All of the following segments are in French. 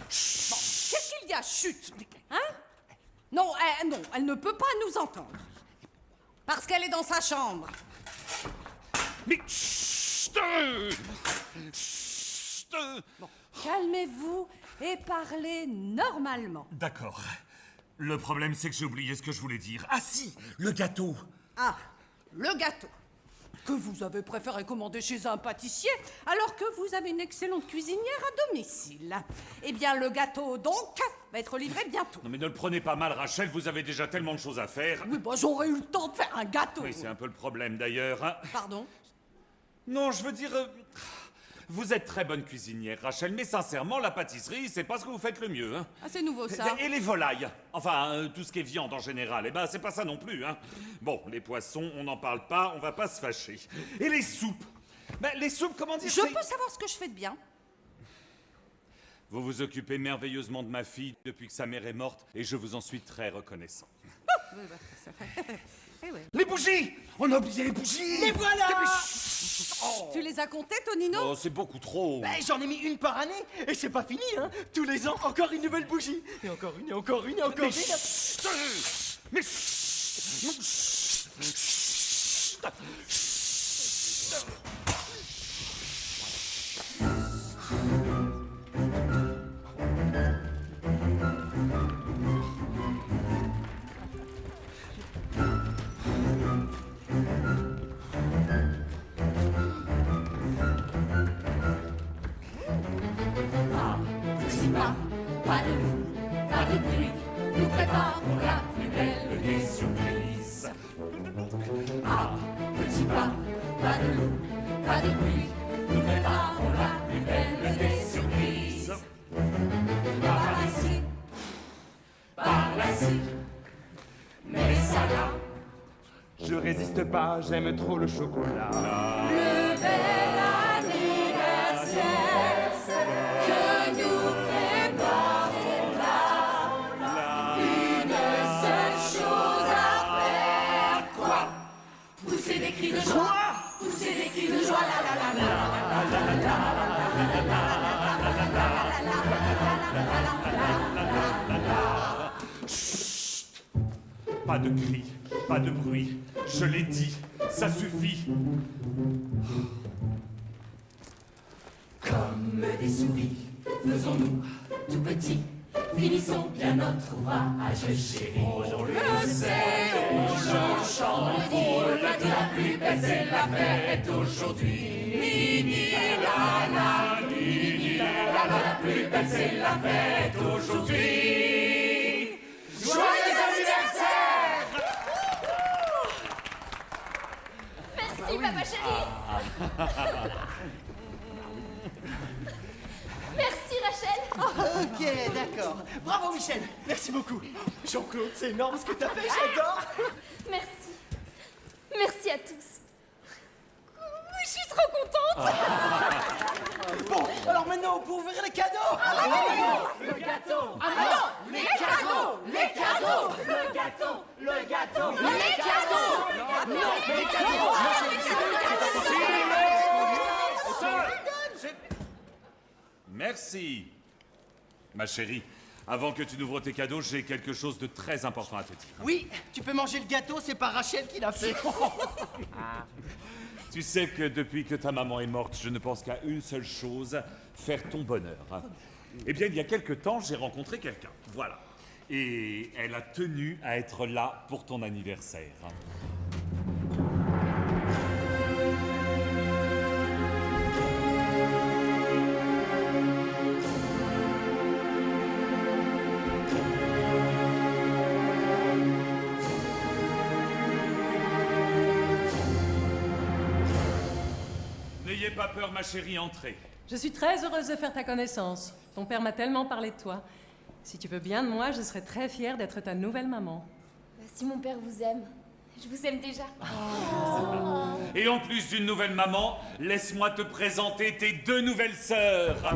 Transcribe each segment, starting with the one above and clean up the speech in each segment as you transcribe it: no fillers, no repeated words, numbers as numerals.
Qu'est-ce qu'il y a? Chut! Hein? Non, non, elle ne peut pas nous entendre. Parce qu'elle est dans sa chambre. Mais chut! Chut! Bon, calmez-vous et parlez normalement. D'accord. Le problème, c'est que j'ai oublié ce que je voulais dire. Ah si, le gâteau. Ah, le gâteau. Que vous avez préféré commander chez un pâtissier alors que vous avez une excellente cuisinière à domicile. Eh bien, le gâteau, donc, va être livré bientôt. Non mais ne le prenez pas mal, Rachel, vous avez déjà tellement de choses à faire. Oui, bah j'aurais eu le temps de faire un gâteau. Oui, c'est un peu le problème d'ailleurs. Hein. Pardon? Non, je veux dire... vous êtes très bonne cuisinière, Rachel, mais sincèrement, la pâtisserie, c'est pas ce que vous faites le mieux. Hein. Ah, c'est nouveau, ça. Et les volailles. Enfin, tout ce qui est viande en général. Eh ben, c'est pas ça non plus. Hein. Bon, les poissons, on n'en parle pas, on va pas se fâcher. Et les soupes? Ben, les soupes, comment dire? Je peux savoir ce que je fais de bien? Vous vous occupez merveilleusement de ma fille depuis que sa mère est morte, et je vous en suis très reconnaissant. Oui, bah, ça fait... Eh ouais. Les bougies! On a oublié les bougies! Les voilà! Tu les as comptées, Tonino? Oh, c'est beaucoup trop. Ben, j'en ai mis une par année, et c'est pas fini, hein. Tous les ans, encore une nouvelle bougie. Et encore une, et encore une, et encore une. Mais... Petit pas, pas de loup, pas de bruit, nous préparons la plus belle des surprises. Ah, petit pas, pas de loup, pas de bruit, nous préparons la plus belle des surprises. Par ici, par là-ci, mais ça là. Je résiste pas, j'aime trop le chocolat. Le bel anniversaire que nous préparons là. Une seule chose à faire, quoi? Pousser des cris de joie, pousser des cris de joie, la la la la. Pas de cris, pas de bruit. Je l'ai dit, ça suffit. Comme des souris, faisons-nous tout petits. Finissons bien notre ouvrage, chérie. On le sait, on le chante, la plus belle c'est la fête aujourd'hui. Nini la la, nini la la, la plus belle c'est la fête aujourd'hui. Joyeux anniversaire! Merci, papa chéri. Merci, Rachel. Ok, d'accord. Bravo, Michel. Merci beaucoup. Jean-Claude, c'est énorme ce que t'as fait, j'adore. Merci. Merci à tous. Je suis trop contente. Bon, alors maintenant, on peut ouvrir les cadeaux. Le gâteau! Ah non! Les cadeaux! Les cadeaux! Le gâteau! Le gâteau! Les cadeaux! Non, les cadeaux! Merci. Ma chérie, avant que tu n'ouvres tes cadeaux, j'ai quelque chose de très important à te dire. Oui, tu peux manger le gâteau, c'est pas Rachel qui l'a fait. Tu sais que depuis que ta maman est morte, je ne pense qu'à une seule chose, faire ton bonheur. Eh bien, il y a quelque temps, j'ai rencontré quelqu'un. Voilà. Et elle a tenu à être là pour ton anniversaire. N'ayez pas peur, ma chérie, entrez. Je suis très heureuse de faire ta connaissance. Ton père m'a tellement parlé de toi. Si tu veux bien de moi, je serais très fière d'être ta nouvelle maman. Si mon père vous aime, je vous aime déjà. Et en plus d'une nouvelle maman, laisse-moi te présenter tes deux nouvelles sœurs.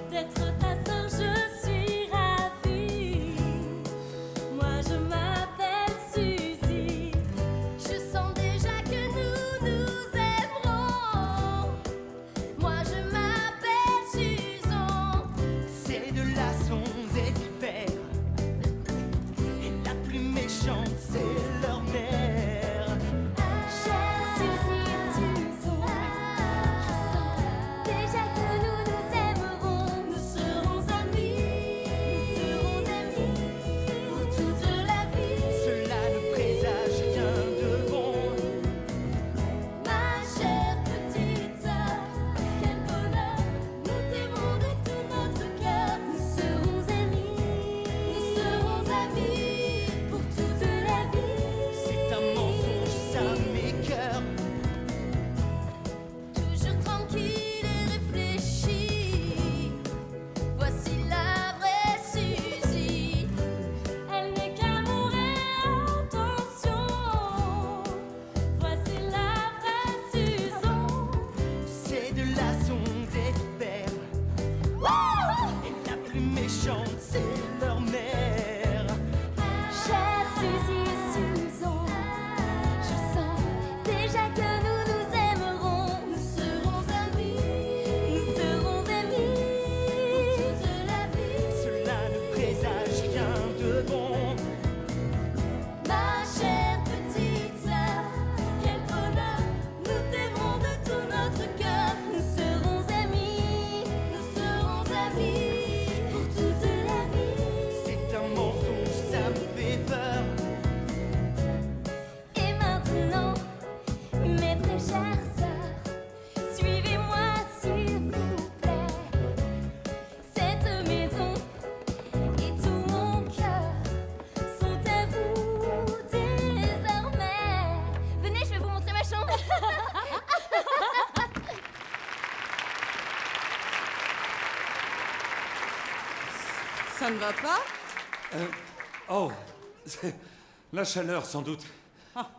D'être ta sœur, je suis ravie. Moi, je m'appelle Suzy. Je sens déjà que nous nous aimerons. de là sont des pères. Et la plus méchante, c'est leur mère. Chère Suzy et Susan, je sens déjà que nous nous aimerons. Nous serons amis pour toute la vie. Cela ne présage rien de bon. Ma chère petite sœur, quel bonheur, nous t'aimerons de tout notre cœur. Nous serons amis pour toute la vie. C'est un mensonge, ça me fait peur. Et maintenant, mes très chères sœurs, suivez-moi s'il vous plaît. Cette maison et tout mon cœur sont à vous désormais. Venez, je vais vous montrer ma chambre. Ça ne va pas? Oh, c'est la chaleur sans doute. Ah,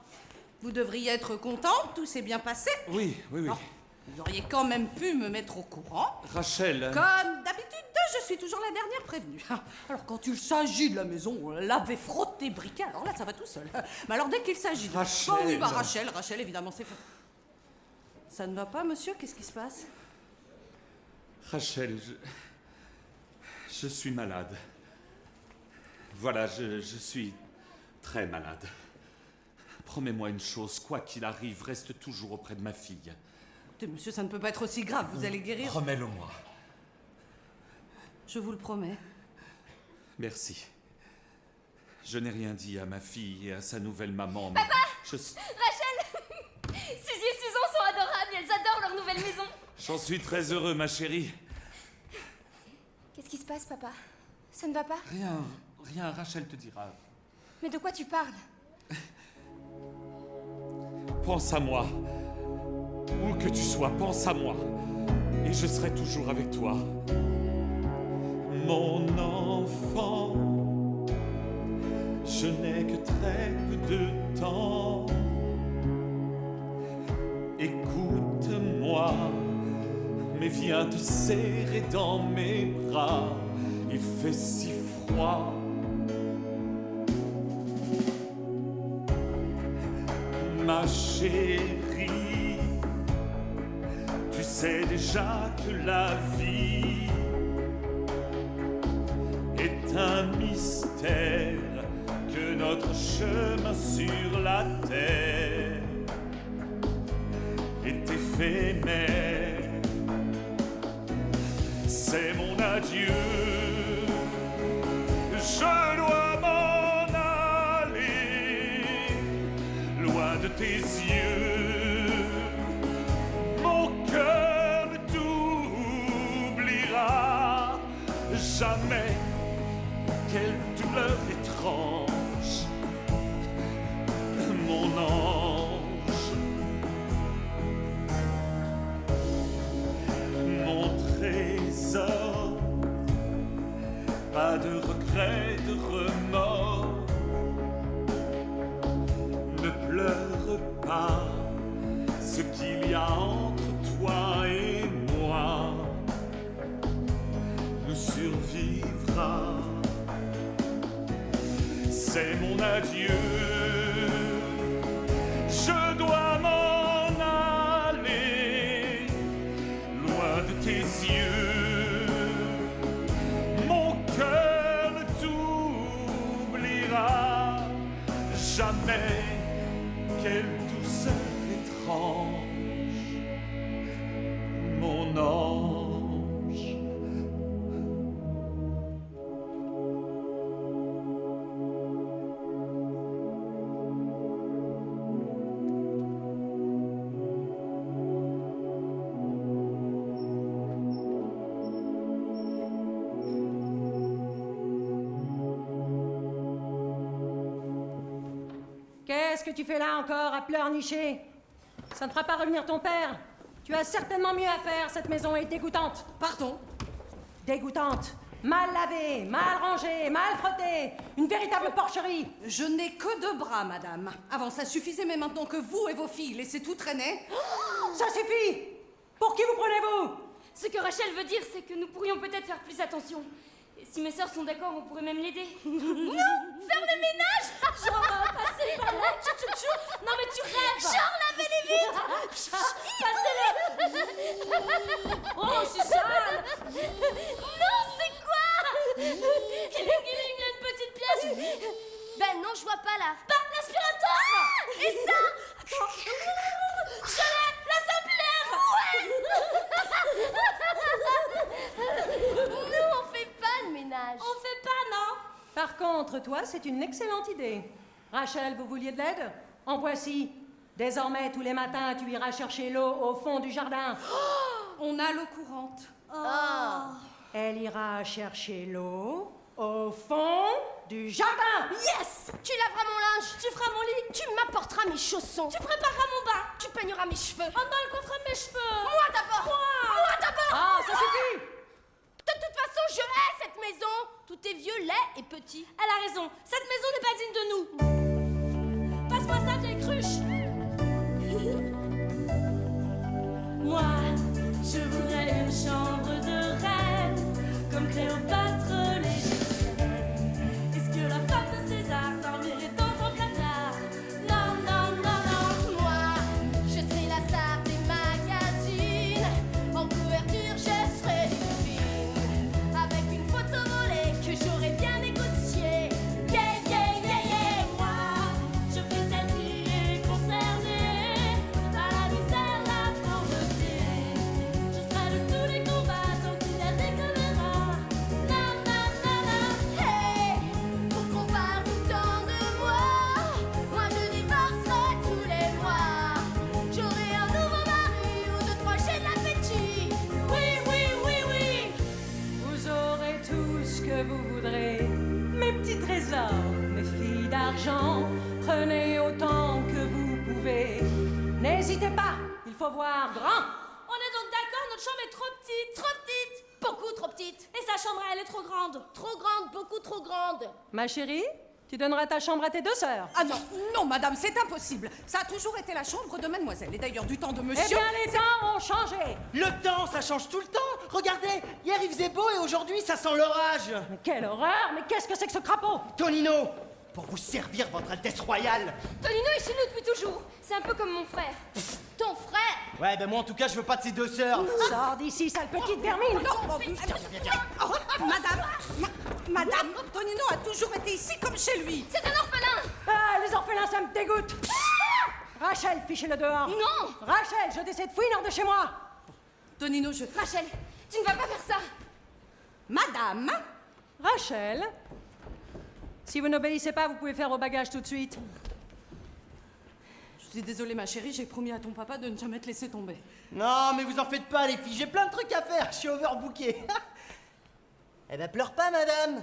vous devriez être content, tout s'est bien passé. Oui. Non, vous auriez quand même pu me mettre au courant. Rachel. Comme d'habitude, je suis toujours la dernière prévenue. Alors quand il s'agit de la maison, laver, frotter, briquer, alors là ça va tout seul. Mais alors dès qu'il s'agit de... Rachel. Oh oui, bah Rachel, évidemment, c'est fait. Ça ne va pas, monsieur? Qu'est-ce qui se passe? Rachel, je suis malade. Voilà, je suis très malade. Promets-moi une chose, quoi qu'il arrive, reste toujours auprès de ma fille. Écoutez, monsieur, ça ne peut pas être aussi grave, vous allez guérir. Promets-le-moi. Je vous le promets. Merci. Je n'ai rien dit à ma fille et à sa nouvelle maman, mais... Papa! Je... Rachel, Suzy et Susan sont adorables, elles adorent leur nouvelle maison. J'en suis très heureux, ma chérie. Qu'est-ce qui se passe, papa? Ça ne va pas? Rien, Rachel te dira. Mais de quoi tu parles? Pense à moi. Où que tu sois, pense à moi. Et je serai toujours avec toi. Mon enfant, je n'ai que très peu de temps. Écoute-moi, mais viens te serrer dans mes bras. Il fait si froid. Ma chérie, tu sais déjà que la vie est un mystère, que notre chemin sur la terre est éphémère. C'est mon adieu, je dois m'en aller, loin de tes yeux. Mon cœur ne t'oubliera jamais. Quelle douleur étrange, mon ange, mon trésor. Pas de regrets, de remords. Ne pleure pas, ce qu'il y a entre toi et moi nous survivra. C'est mon adieu, je dois m'en aller, loin de tes yeux. Mon cœur ne t'oubliera jamais. Quelle douceur étrange, mon ange. Qu'est-ce que tu fais là encore à pleurnicher? Ça ne fera pas revenir ton père. Tu as certainement mieux à faire, cette maison est dégoûtante. Pardon? Dégoûtante. Mal lavée, mal rangée, mal frottée. Une véritable porcherie. Je n'ai que 2 bras, madame. Avant, ça suffisait, mais maintenant que vous et vos filles laissez tout traîner... Ça suffit! Pour qui vous prenez-vous? Ce que Rachel veut dire, c'est que nous pourrions peut-être faire plus attention. Et si mes sœurs sont d'accord, on pourrait même l'aider. Non, faire le ménage. Genre passer par là. Non mais tu rêves. Genre laver les vitres. Passez-le. Oh, je suis sale. Non, c'est quoi? Giling, il y a une petite pièce. Ben non, je vois pas là. Bah, l'aspirateur. Et ça? Attends. Je l'ai, la sablière. Nous, on fait pas le ménage. On fait pas, non? Par contre, toi, c'est une excellente idée. Rachel, vous vouliez de l'aide? En voici. Désormais, tous les matins, tu iras chercher l'eau au fond du jardin. On a l'eau courante. Elle ira chercher l'eau au fond du jardin. Yes! Tu laveras mon linge. Tu feras mon lit. Tu m'apporteras mes chaussons. Tu prépareras mon bain. Tu peigneras mes cheveux. Oh non, elle coiffera mes cheveux. Moi d'abord. Moi d'abord. Ah, ça suffit! De toute façon, je hais cette maison. Tout est vieux, laid et petit. Elle a raison. Cette maison n'est pas digne de nous. Passe-moi ça, vieille cruche. Moi, je voudrais une chambre de reine, comme Cléopâtre l'égyptienne. Est-ce que la femme de César dormirait dans son placard? Non, non, non, non. Moi, je serai la star des magazines. En couverture, je serai divine. Avec une photo volée que j'aurais bien négociée. Yeah, yeah, yeah, yeah. Moi, je ferai celle qui est concernée par la misère, la pauvreté. Je serai de tous les combats tant qu'il y a des caméras. Non, non, non, non. Hey, pour qu'on parle tout le temps de moi, moi je divorcerai tous les mois. J'aurai un nouveau mari ou deux, trois, j'ai de l'appétit. Oui, oui, oui, oui. Vous aurez tout ce que vous voudrez. Mes petits trésors, mes filles d'argent, prenez autant que vous pouvez. N'hésitez pas, il faut voir grand. On est donc d'accord, notre chambre est trop petite. Trop petite. Beaucoup trop petite. Et sa chambre, elle est trop grande. Trop grande, beaucoup trop grande. Ma chérie, tu donneras ta chambre à tes deux sœurs. Ah non, non, madame, c'est impossible. Ça a toujours été la chambre de mademoiselle. Et d'ailleurs, du temps de Eh monsieur... bien, les temps ont changé. Le temps, ça change tout le temps. Regardez, hier il faisait beau et aujourd'hui ça sent l'orage. Mais quelle horreur! Mais qu'est-ce que c'est que ce crapaud? Tonino, pour vous servir, votre Altesse Royale. Tonino est chez nous depuis toujours. C'est un peu comme mon frère. Ton frère? Ouais, ben moi en tout cas, je veux pas de ces deux sœurs. Sors d'ici, sale petite vermine! Madame, Tonino a toujours été ici comme chez lui. C'est un orphelin. Ah, les orphelins, ça me dégoûte! Rachel, fichez-le dehors! Non. Rachel, jetez cette fouine hors de chez moi! Tonino, je... Rachel, tu ne vas pas faire ça. Madame, Rachel, si vous n'obéissez pas, vous pouvez faire vos bagages tout de suite. je suis désolée, ma chérie, j'ai promis à ton papa de ne jamais te laisser tomber. Non, mais vous en faites pas, les filles, j'ai plein de trucs à faire, je suis overbooké. Eh ben, pleure pas, madame.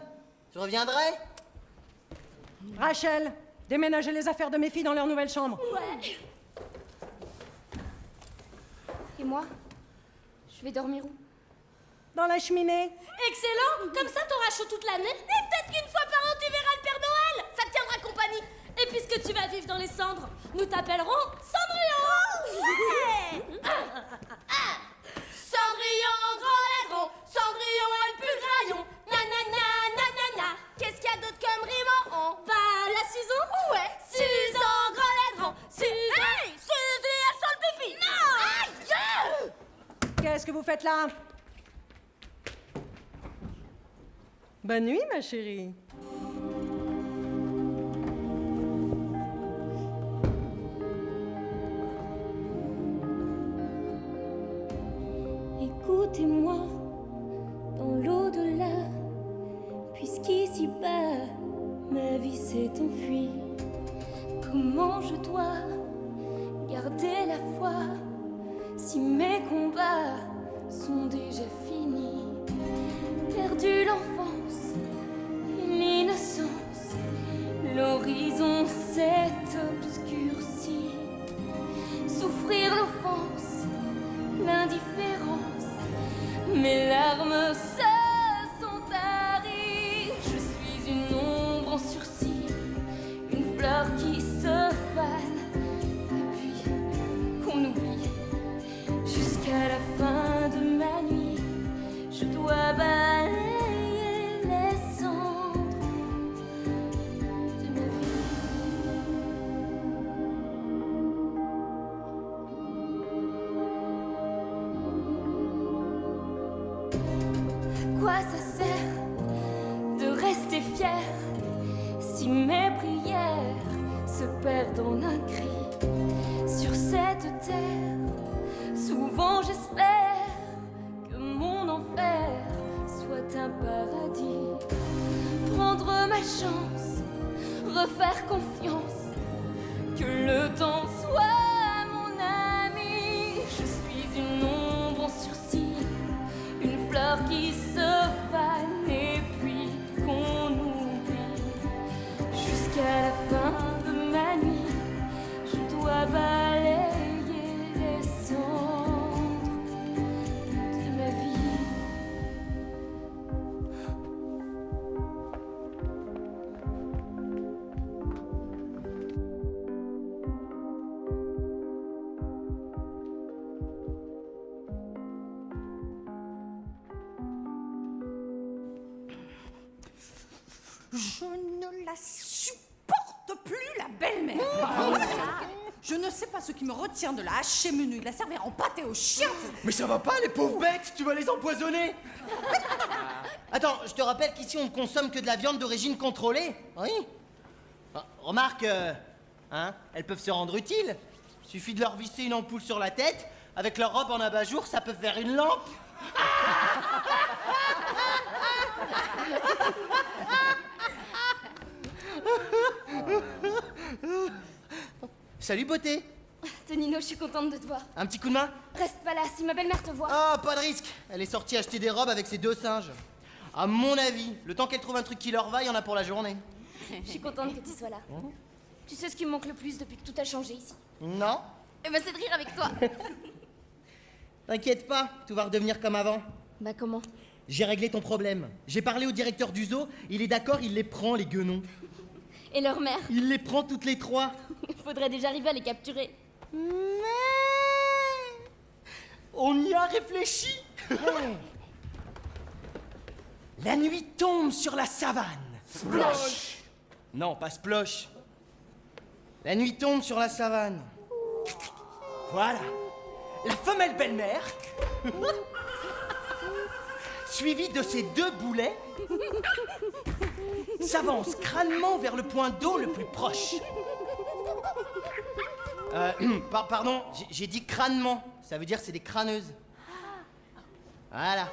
Je reviendrai. Rachel, déménagez les affaires de mes filles dans leur nouvelle chambre. Ouais. Et moi? Je vais dormir où? Dans la cheminée. Excellent. Comme ça, t'auras chaud toute l'année. Et peut-être qu'une fois par an, tu verras le Père Noël. Ça te tiendra compagnie. Et puisque tu vas vivre dans les cendres, nous t'appellerons Cendrillon. Ouais. Cendrillon, grand laidron. Cendrillon est le plus graillon. Na na na na na na. Qu'est-ce qu'il y a d'autre comme rime en on? Bah, la Susan. Ouais. Susan, grand laidron. Susan. Hey, Suzy, elle sent le pipi. Non. Aïe. Qu'est-ce que vous faites là? Bonne nuit, ma chérie. Écoutez-moi, dans l'au-delà, puisqu'ici-bas, ma vie s'est enfuie. Comment je dois garder la foi si mes combats sont déjà finis? Perdu l'enfance et l'innocence, l'horizon s'est obscurci. Souffrir l'offense, l'indifférence, mes larmes se sont taries. Je suis une ombre en sursis, une fleur qui se fane, et puis qu'on oublie jusqu'à la fin. À quoi ça sert de rester fier si mes prières se perdent en un cri sur cette terre? Souvent j'espère que mon enfer soit un paradis. Prendre ma chance, refaire confiance, que le temps soit mon ami. Je suis une ombre en sursis, une fleur qui se fane et puis qu'on oublie. Jusqu'à la fin de ma nuit, je dois balayer les cendres de ma vie. Je ne la supporte plus, la belle-mère. Je ne sais pas ce qui me retient de la hacher menu, de la servir en pâté aux chiens. Mais ça va pas, les pauvres bêtes, tu vas les empoisonner. Attends, je te rappelle qu'ici on ne consomme que de la viande d'origine contrôlée. Oui. Ah, remarque, hein, elles peuvent se rendre utiles. Suffit de leur visser une ampoule sur la tête. Avec leur robe en abat-jour, ça peut faire une lampe. Salut beauté. Tonino, je suis contente de te voir. Un petit coup de main? Reste pas là, si ma belle-mère te voit. Ah, pas de risque. Elle est sortie acheter des robes avec ses 2 singes. À mon avis, le temps qu'elle trouve un truc qui leur va, il y en a pour la journée. Je suis contente que tu sois là. Tu sais ce qui me manque le plus depuis que tout a changé ici? Non? Eh ben c'est de rire avec toi. T'inquiète pas, tout va redevenir comme avant. Bah comment? J'ai réglé ton problème. J'ai parlé au directeur du zoo, il est d'accord, il les prend, les guenons. Et leur mère? Il les prend toutes les 3. Il faudrait déjà arriver à les capturer. Mais... on y a réfléchi. La nuit tombe sur la savane. Splosh! Non, pas splosh. La nuit tombe sur la savane. Voilà. La femelle belle-mère, suivie de ses 2 boulets, s'avance crânement vers le point d'eau le plus proche. Pardon, j'ai dit crânement. Ça veut dire c'est des crâneuses. Voilà.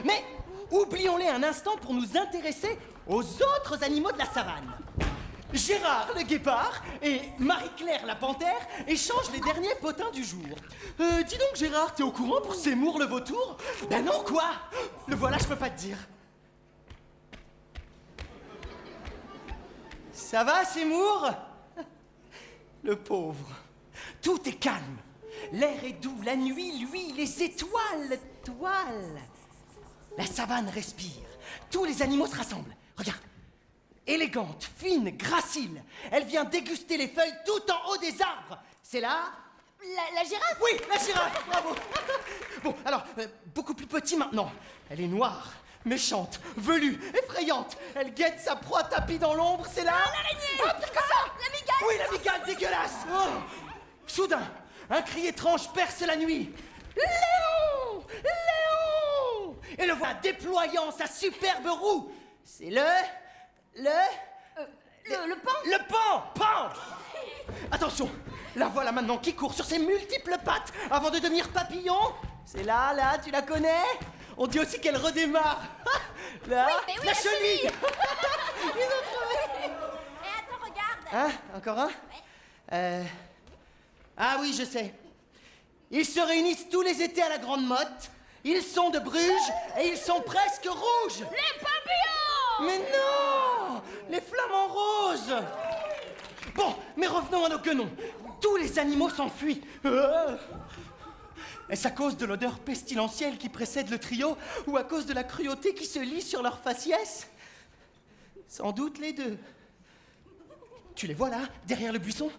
Mais oublions-les un instant pour nous intéresser aux autres animaux de la savane. Gérard le guépard et Marie-Claire la panthère échangent les derniers potins du jour. Dis donc Gérard, t'es au courant pour Seymour le vautour? Ben non, quoi? Le voilà, je peux pas te dire. Ça va, Seymour? Le pauvre. Tout est calme. L'air est doux, la nuit, lui, les étoiles, toiles. La savane respire. Tous les animaux se rassemblent. Regarde. Élégante, fine, gracile. Elle vient déguster les feuilles tout en haut des arbres. C'est là... La girafe? Oui, la girafe, bravo. Bon, alors, beaucoup plus petit maintenant. Elle est noire, méchante, velue, effrayante. Elle guette sa proie tapie dans l'ombre, c'est là... Ah, l'araignée! Ah, pire que ça! La migale! Oui, la migale dégueulasse. Oh. Soudain, un cri étrange perce la nuit. Léon! Léon! Et le voilà déployant sa superbe roue. C'est le pan? Le pan! Pan! Attention, la voilà maintenant qui court sur ses multiples pattes avant de devenir papillon. C'est là, tu la connais? On dit aussi qu'elle redémarre. Là, Oui, la la chenille. chenille. Ils ont trouvé. Et attends, regarde! Hein? Encore un? Ah oui, je sais. Ils se réunissent tous les étés à la Grande Motte. Ils sont de Bruges et ils sont presque rouges. Les papillons! Mais non! Les flamants roses! Bon, mais revenons à nos guenons. Tous les animaux s'enfuient. Est-ce à cause de l'odeur pestilentielle qui précède le trio ou à cause de la cruauté qui se lit sur leur faciès? Sans doute les deux. Tu les vois là, derrière le buisson?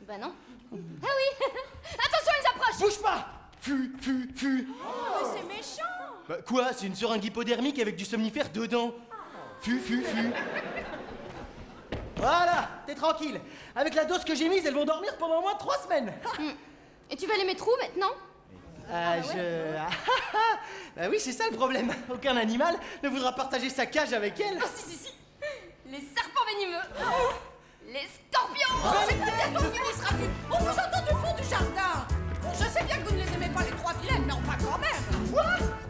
Bah non. Ah oui! Attention, ils approchent! Bouge pas! Fu! Mais c'est méchant! Bah quoi? C'est une seringue hypodermique avec du somnifère dedans. Fu! Voilà, t'es tranquille. Avec la dose que j'ai mise, elles vont dormir pendant au moins 3 semaines. Et tu vas les mettre où maintenant? Bah oui, c'est ça le problème. Aucun animal ne voudra partager sa cage avec elle. Ah si. Les serpents venimeux. Les scorpions. Oh, c'est peut-être ton administratif. On vous entend du fond du jardin. Je sais bien que vous ne les aimez pas, les trois vilaines, mais enfin quand même.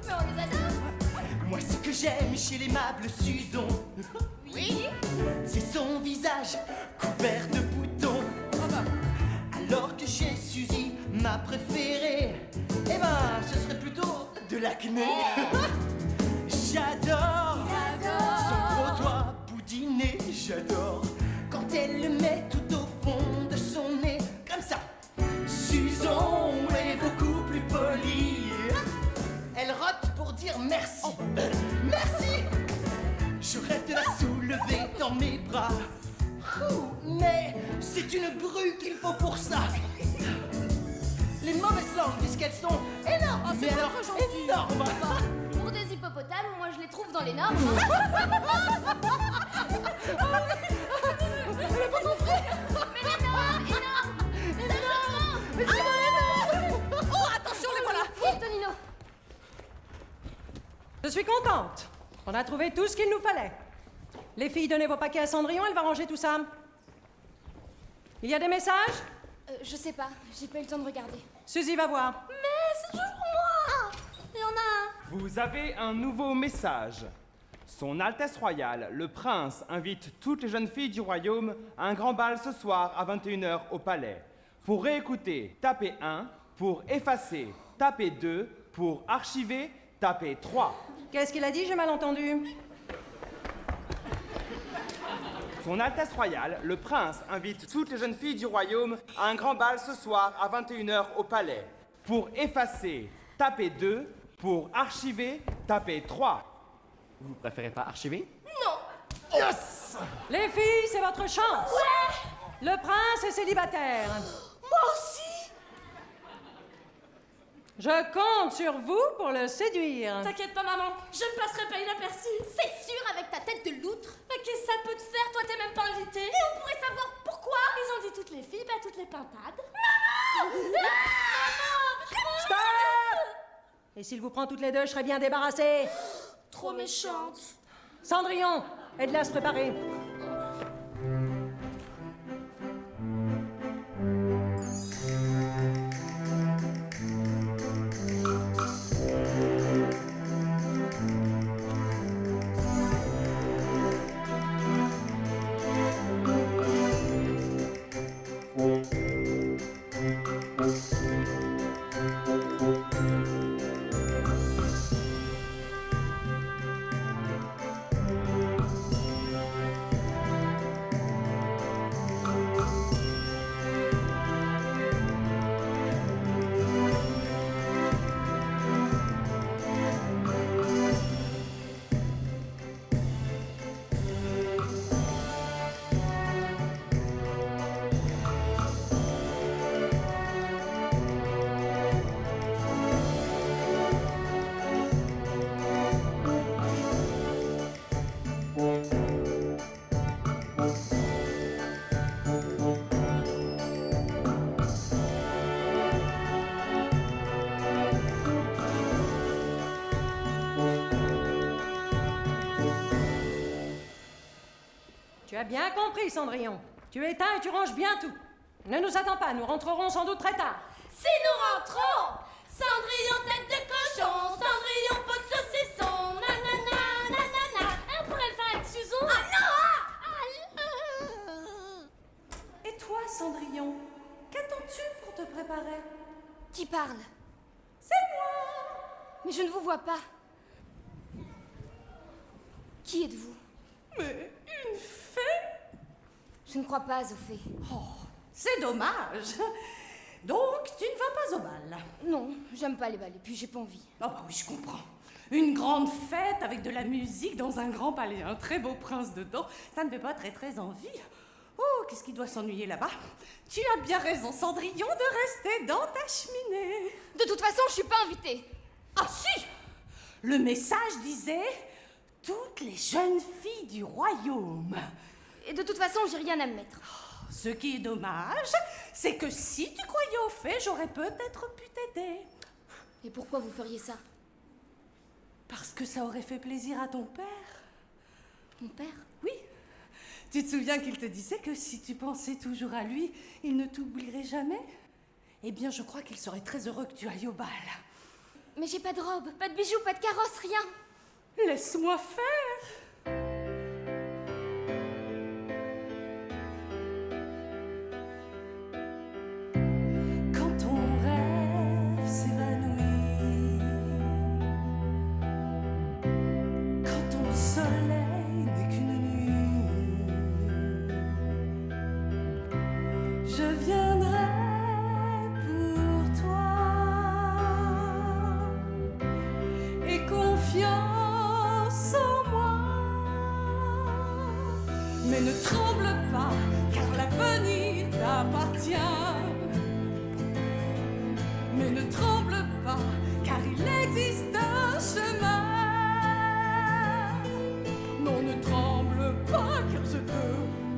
Mais on les adore. Moi, ce que j'aime chez l'aimable Susan, Oui. c'est son visage couvert de boutons. Alors que chez Suzy, ma préférée, eh ben, ce serait plutôt de l'acné. J'adore son gros doigt boudiné, j'adore quand elle le met tout au fond de son nez, comme ça. Susan est beaucoup plus polie. Elle rote pour dire merci. Merci. Je rêve de la soulever dans mes bras. Mais c'est une grue qu'il faut pour ça. Les mauvaises langues disent qu'elles sont énormes. Mais alors, énormes. Pour des hippopotames, moi je les trouve dans les normes. Mais les normes, énormes. Oh, attention, les voilà. Vite, Tonino. Je suis contente. On a trouvé tout ce qu'il nous fallait. Les filles, donnez vos paquets à Cendrillon, elle va ranger tout ça. Il y a des messages? Je sais pas, j'ai pas eu le temps de regarder. Suzy va voir. Mais c'est toujours moi. Il y en a un. Vous avez un nouveau message. Son Altesse Royale, le Prince, invite toutes les jeunes filles du royaume à un grand bal ce soir à 21h au palais. Pour réécouter, tapez 1. Pour effacer, tapez 2. Pour archiver, tapez 3. Qu'est-ce qu'il a dit? J'ai mal entendu. Son Altesse Royale, le Prince, invite toutes les jeunes filles du royaume à un grand bal ce soir à 21h au palais. Pour effacer, tapez 2. Pour archiver, tapez 3. Vous préférez pas archiver? Non. Yes! Les filles, c'est votre chance. Ouais. Le prince est célibataire. Moi aussi. Je compte sur vous pour le séduire. T'inquiète pas, maman, je ne passerai pas inaperçue. C'est sûr, avec ta tête de loutre. Mais qu'est-ce que ça peut te faire? Toi, t'es même pas invitée. Et on pourrait savoir pourquoi. Ils ont dit toutes les filles, pas toutes les pintades. Stop! Et s'il vous prend toutes les deux, je serai bien débarrassée. Trop méchante. Cendrillon, aide-la à se préparer. Tu as bien compris, Cendrillon. Tu éteins et tu ranges bien tout. Ne nous attends pas, nous rentrerons sans doute très tard. Si nous rentrons, Cendrillon tête de cochon, Cendrillon pot de saucisson, nanana, nanana. On pourrait le faire avec Susan. Ah non! Et toi, Cendrillon, qu'attends-tu pour te préparer? Qui parle? C'est moi! Mais je ne vous vois pas. Qui êtes-vous? Mais une fée? Je ne crois pas aux fées. Oh, c'est dommage. Donc, tu ne vas pas au bal? Non, j'aime pas les balles et puis j'ai pas envie. Ah bah oui, je comprends. Une grande fête avec de la musique dans un grand palais, un très beau prince dedans, ça ne fait pas très très envie. Oh, qu'est-ce qui doit s'ennuyer là-bas? Tu as bien raison, Cendrillon, de rester dans ta cheminée. De toute façon, je suis pas invitée. Ah si! Le message disait « Toutes les jeunes filles du royaume ». Et de toute façon, j'ai rien à me mettre. Ce qui est dommage, c'est que si tu croyais aux fées, j'aurais peut-être pu t'aider. Et pourquoi vous feriez ça? Parce que ça aurait fait plaisir à ton père. Mon père? Oui. Tu te souviens qu'il te disait que si tu pensais toujours à lui, il ne t'oublierait jamais? Eh bien, je crois qu'il serait très heureux que tu ailles au bal. Mais j'ai pas de robe, pas de bijoux, pas de carrosse, rien. Laisse-moi faire. Quand ton rêve s'évanouit, quand ton soleil n'est qu'une nuit, je viendrai pour toi et confiance en moi. Mais ne tremble pas, car l'avenir t'appartient. Mais ne tremble pas, car il existe un chemin. Non, ne tremble pas, car je te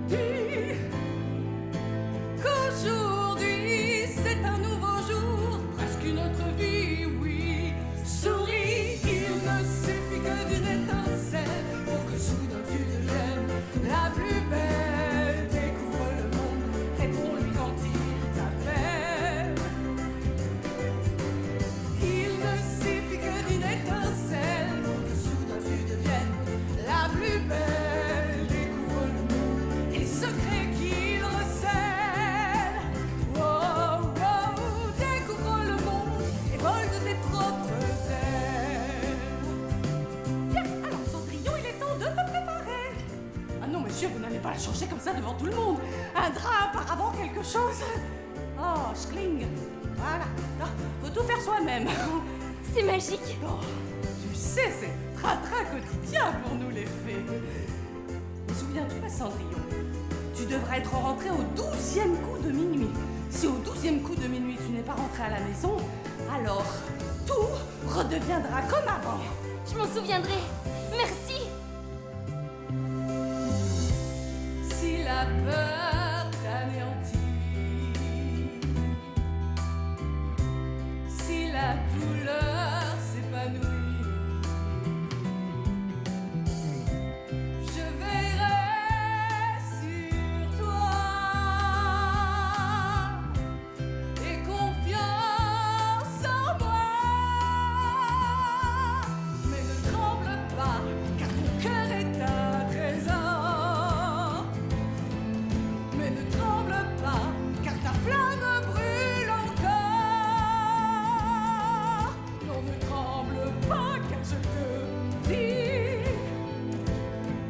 dis qu'aujourd'hui c'est un nouveau jour, presque une autre vie, oui. Souris, il ne suffit que d'une étincelle pour que soudain tu deviennes la plus belle. Découvre le monde, réponds-lui quand il t'appelle. Il ne suffit que d'une étincelle pour que soudain tu deviennes la plus belle. Découvre le monde et les secrets qu'il recèle. Oh, oh, découvre le monde et vole de tes propres ailes. Bien, alors Cendrillon, il est temps de te préparer. Ah non, monsieur, vous n'allez pas la changer comme ça devant tout le monde. Un drap, un paravent, quelque chose. Oh, schling. Voilà. Non, faut tout faire soi-même. C'est magique. Oh, tu sais, c'est tra-tra quotidien pour nous les fées. Mais souviens-toi, Cendrillon, tu devrais être rentré au 12e coup de minuit. Si au 12e coup de minuit tu n'es pas rentré à la maison, alors tout redeviendra comme avant. Je m'en souviendrai. Merci. Si la peur t'anéantit, si la douleur s'épanouit, je veillerai sur toi et confiance en moi. Mais ne tremble pas, car ton cœur est un trésor. Mais ne tremble pas, car ta flamme brûle encore. Non, ne tremble pas, car je te dis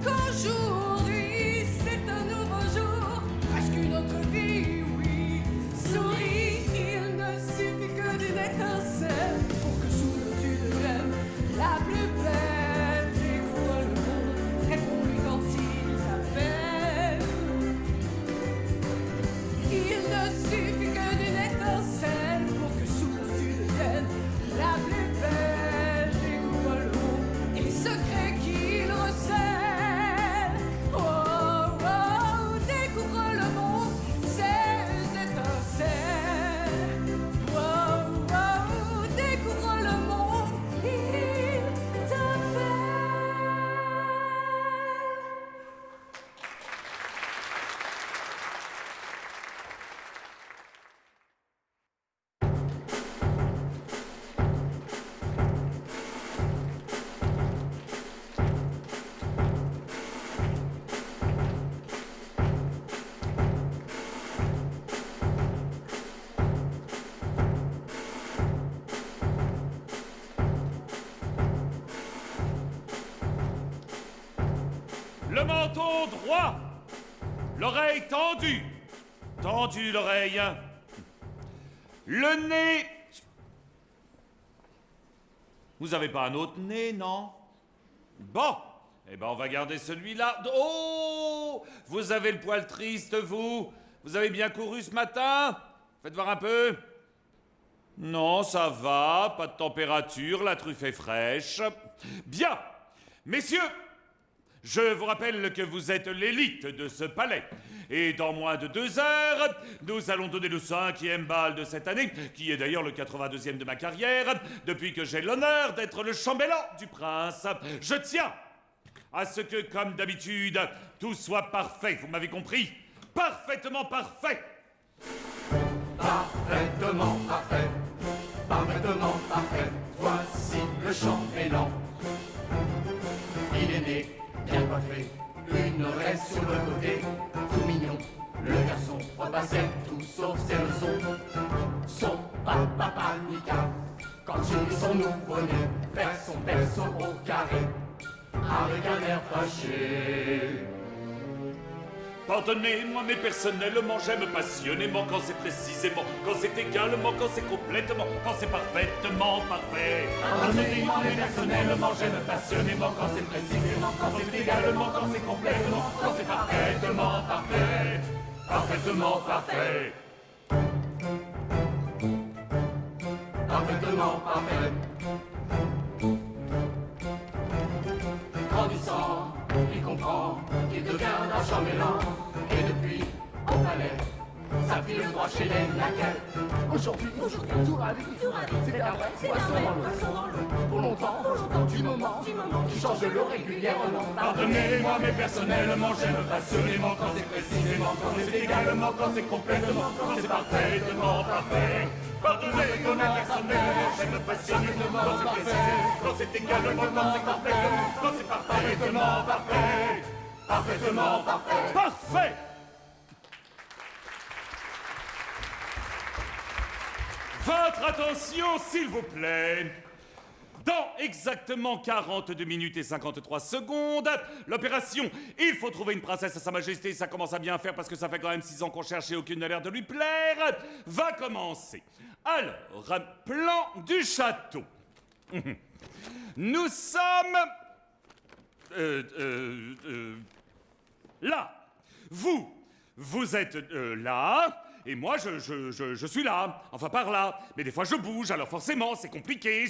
qu'aujourd'hui c'est un nouveau jour, presque une autre vie, oui. Souris, il ne suffit que d'une étincelle pour que soudain tu deviennes la plus belle. Découvre le monde, réponds-lui quand il t'appelle. Il ne suffit que d'une étincelle pour que soudain tu deviennes la plus belle. Découvre le monde et les secrets qu'il recèle. Oh, oh, découvre le monde, ces étincelles. Oh, oh, découvre le monde, il t'appelle. Le menton droit, l'oreille tendue, tendue l'oreille, le nez. Vous avez pas un autre nez, non? Bon, eh ben on va garder celui-là. Oh, vous avez le poil triste, vous. Vous avez bien couru ce matin? Faites voir un peu. Non, ça va, pas de température, la truffe est fraîche. Bien, messieurs, Je vous rappelle que vous êtes l'élite de ce palais. Et dans moins de 2 heures, nous allons donner le 5e bal de cette année, qui est d'ailleurs le 82e de ma carrière, depuis que j'ai l'honneur d'être le chambellan du prince. Je tiens à ce que, comme d'habitude, tout soit parfait. Vous m'avez compris? Parfaitement parfait. Parfaitement parfait, parfaitement parfait. Voici le chambellan. Il est né, bien coiffé, une oreille sur le côté, tout mignon. Le garçon repassait tout sauf ses leçons. Son papa paniqua quand il vit son nouveau-né faire son berceau au carré, avec un air fâché. Pardonnez-moi, mais personnellement, j'aime passionnément quand c'est précisément, quand c'est également, quand c'est complètement, quand c'est parfaitement parfait. Pardonnez-moi, mais personnellement, j'aime passionnément quand c'est précisément, quand c'est également, quand c'est complètement, quand c'est parfaitement parfait. Parfaitement parfait. Parfaitement parfait. Grandissant, il comprend qu'il devient un chambellan. Et depuis, au palais, ça file droit chez les laquais. Aujourd'hui, tout va vite, c'est un vrai poisson dans l'eau. Pour longtemps, du moment, qui change de l'eau régulièrement. Pardonnez-moi, mais personnellement, j'aime passionnément quand c'est précisément, quand c'est également, quand c'est complètement, quand c'est parfaitement parfait. Pardonnez-moi, mais personnellement, j'aime passionnément quand c'est précisément, quand c'est également, quand c'est complètement, quand c'est parfaitement parfait. Parfaitement parfait. Parfait! Votre attention, s'il vous plaît. Dans exactement 42 minutes et 53 secondes, l'opération « Il faut trouver une princesse à Sa Majesté », ça commence à bien faire parce que ça fait quand même 6 ans qu'on cherche et aucune n'a l'air de lui plaire, va commencer. Alors, plan du château. Nous sommes... là. Vous êtes là. Et moi, je suis là, enfin par là. Mais des fois, je bouge, alors forcément, c'est compliqué.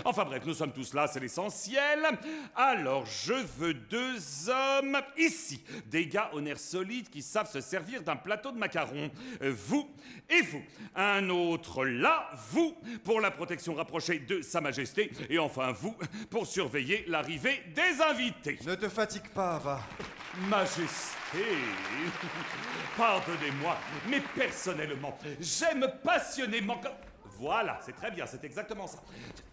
Enfin bref, nous sommes tous là, c'est l'essentiel. Alors, je veux 2 hommes ici. Des gars au nerf solide qui savent se servir d'un plateau de macarons. Vous et vous. Un autre là, vous, pour la protection rapprochée de Sa Majesté. Et enfin, vous, pour surveiller l'arrivée des invités. Ne te fatigue pas, va. Majesté, pardonnez-moi, mais personnellement, j'aime passionnément comme... Voilà, c'est très bien, c'est exactement ça.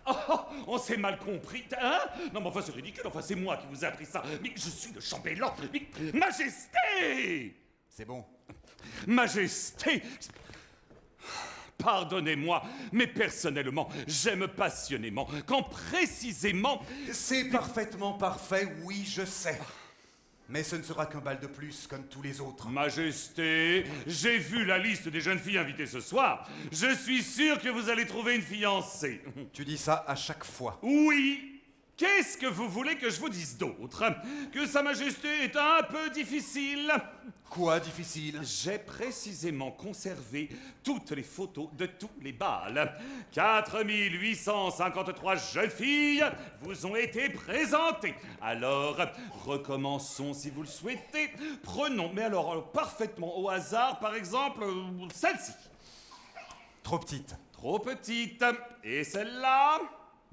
Oh, on s'est mal compris, hein? Non, mais enfin, c'est ridicule, enfin, c'est moi qui vous ai appris ça. Mais je suis le chambellan, mais... Majesté! C'est bon. Majesté! Pardonnez-moi, mais personnellement, j'aime passionnément quand précisément... C'est parfaitement parfait, oui, je sais. Mais ce ne sera qu'un bal de plus, comme tous les autres. Majesté, j'ai vu la liste des jeunes filles invitées ce soir. Je suis sûr que vous allez trouver une fiancée. Tu dis ça à chaque fois. Oui. Qu'est-ce que vous voulez que je vous dise d'autre? Que Sa Majesté est un peu difficile? Quoi, difficile? J'ai précisément conservé toutes les photos de tous les bals. 4853 jeunes filles vous ont été présentées. Alors, recommençons si vous le souhaitez. Prenons, mais alors parfaitement au hasard, par exemple, celle-ci. Trop petite. Trop petite. Et celle-là?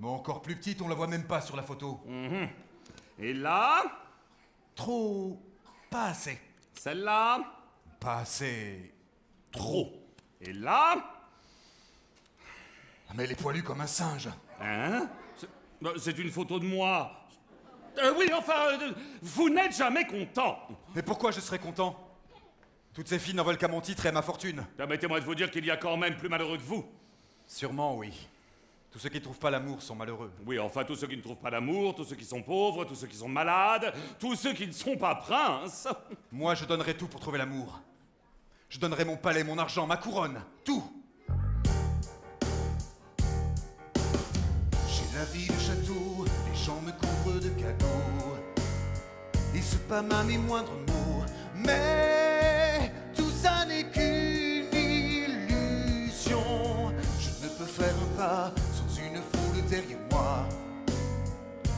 Mais encore plus petite, on la voit même pas sur la photo. Et là? Trop... pas assez. Celle-là? Pas assez... Trop. Et là? Mais elle est poilue comme un singe. Hein? C'est une photo de moi. Oui, enfin, vous n'êtes jamais content. Mais pourquoi je serais content? Toutes ces filles n'en veulent qu'à mon titre et à ma fortune. Permettez-moi de vous dire qu'il y a quand même plus malheureux que vous. Sûrement, oui. Tous ceux qui ne trouvent pas l'amour sont malheureux. Oui, enfin, tous ceux qui ne trouvent pas l'amour, tous ceux qui sont pauvres, tous ceux qui sont malades, tous ceux qui ne sont pas princes. Moi, je donnerais tout pour trouver l'amour. Je donnerais mon palais, mon argent, ma couronne, tout. J'ai la vie, le château, les gens me couvrent de cadeaux. Et ce pas ma mes moindres mots, mais tout ça n'est qu'une illusion. Je ne peux faire un pas sans une foule derrière moi.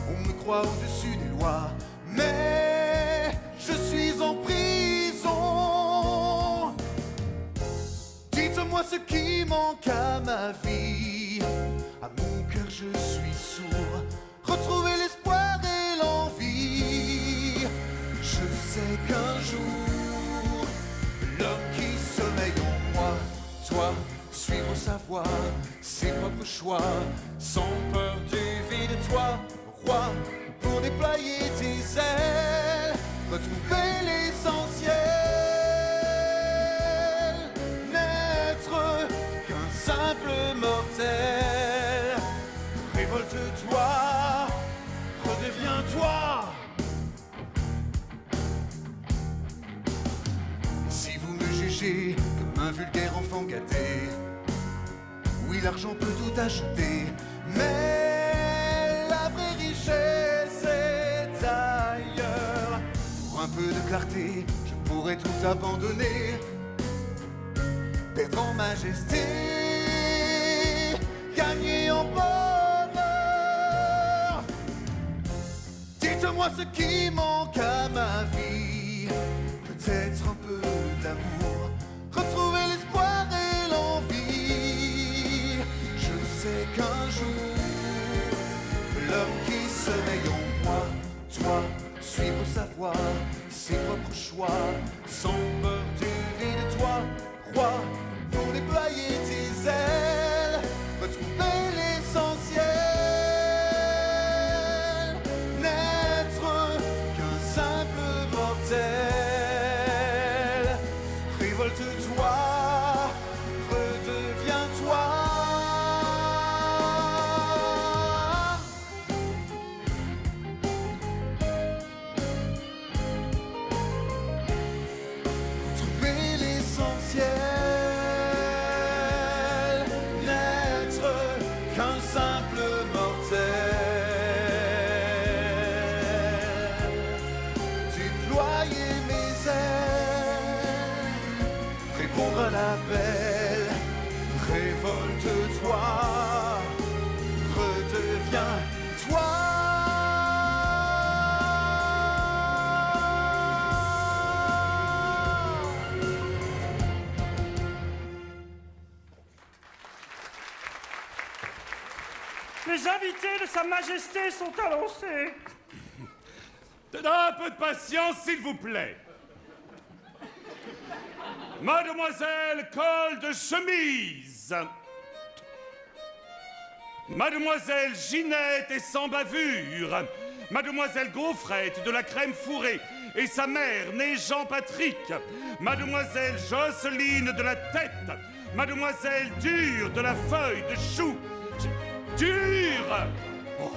On me croit au-dessus des lois, mais je suis en prison. Dites-moi ce qui manque à ma vie. À mon cœur je suis sourd. Retrouver l'espoir et l'envie. Je sais qu'un jour, l'homme qui sommeille en moi, toi, suivre sa voie, ses propres choix, sans peur du vide, toi, roi, pour déployer tes ailes, retrouver l'essentiel, n'être qu'un simple mortel. Révolte-toi, redeviens-toi. Si vous me jugez comme un vulgaire enfant gâté, oui, l'argent peut tout acheter, mais la vraie richesse est ailleurs. Pour un peu de clarté, je pourrais tout abandonner, perdre en majesté, gagner en bonheur. Dites-moi ce qui manque à ma vie, peut-être un peu d'amour, retrouver l'espoir et l'envie. Je sais qu'un jour, l'homme qui sommeille en moi, toi, suivre sa voie, ses propres choix, sans peur du vide, toi, roi, pour déployer tes ailes, retrouver l'essentiel, n'être qu'un simple mortel. Révolte-toi, redeviens-toi. Trouver l'essentiel, n'être qu'un simple mortel. Déployer mes ailes, répondre à l'appel, révolte-toi, redeviens-toi. Les invités de Sa Majesté sont annoncés. Un peu de patience, s'il vous plaît. Mademoiselle Col de Chemise. Mademoiselle Ginette et sans bavure. Mademoiselle Gaufrette de la crème fourrée et sa mère née Jean-Patrick. Mademoiselle Jocelyne de la tête. Mademoiselle Dure de la feuille de chou. Dure! Oh.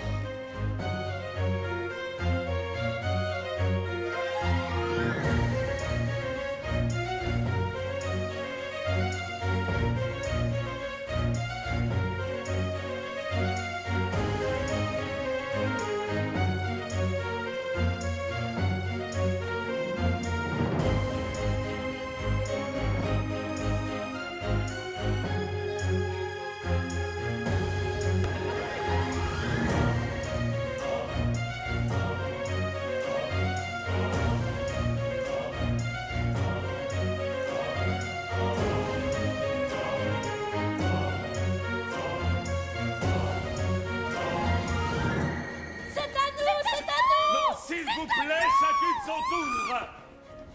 S'il vous plaît, chacune son tour.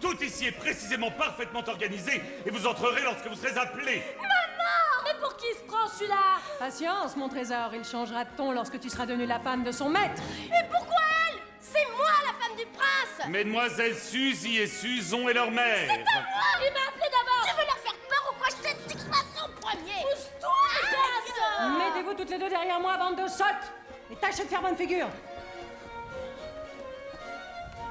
Tout ici est précisément parfaitement organisé et vous entrerez lorsque vous serez appelé. Maman! Mais pour qui se prend celui-là? Patience, mon trésor, il changera de ton lorsque tu seras devenue la femme de son maître. Et pourquoi elle? C'est moi la femme du prince! Mesdemoiselles Suzy et Suzon et leur mère. C'est à moi! Il m'a appelé d'abord! Tu veux leur faire peur ou quoi? Je t'ai dit que je passe en premier! Pousse-toi, casse! Mettez-vous toutes les deux derrière moi, bande de sottes, et tâchez de faire bonne figure.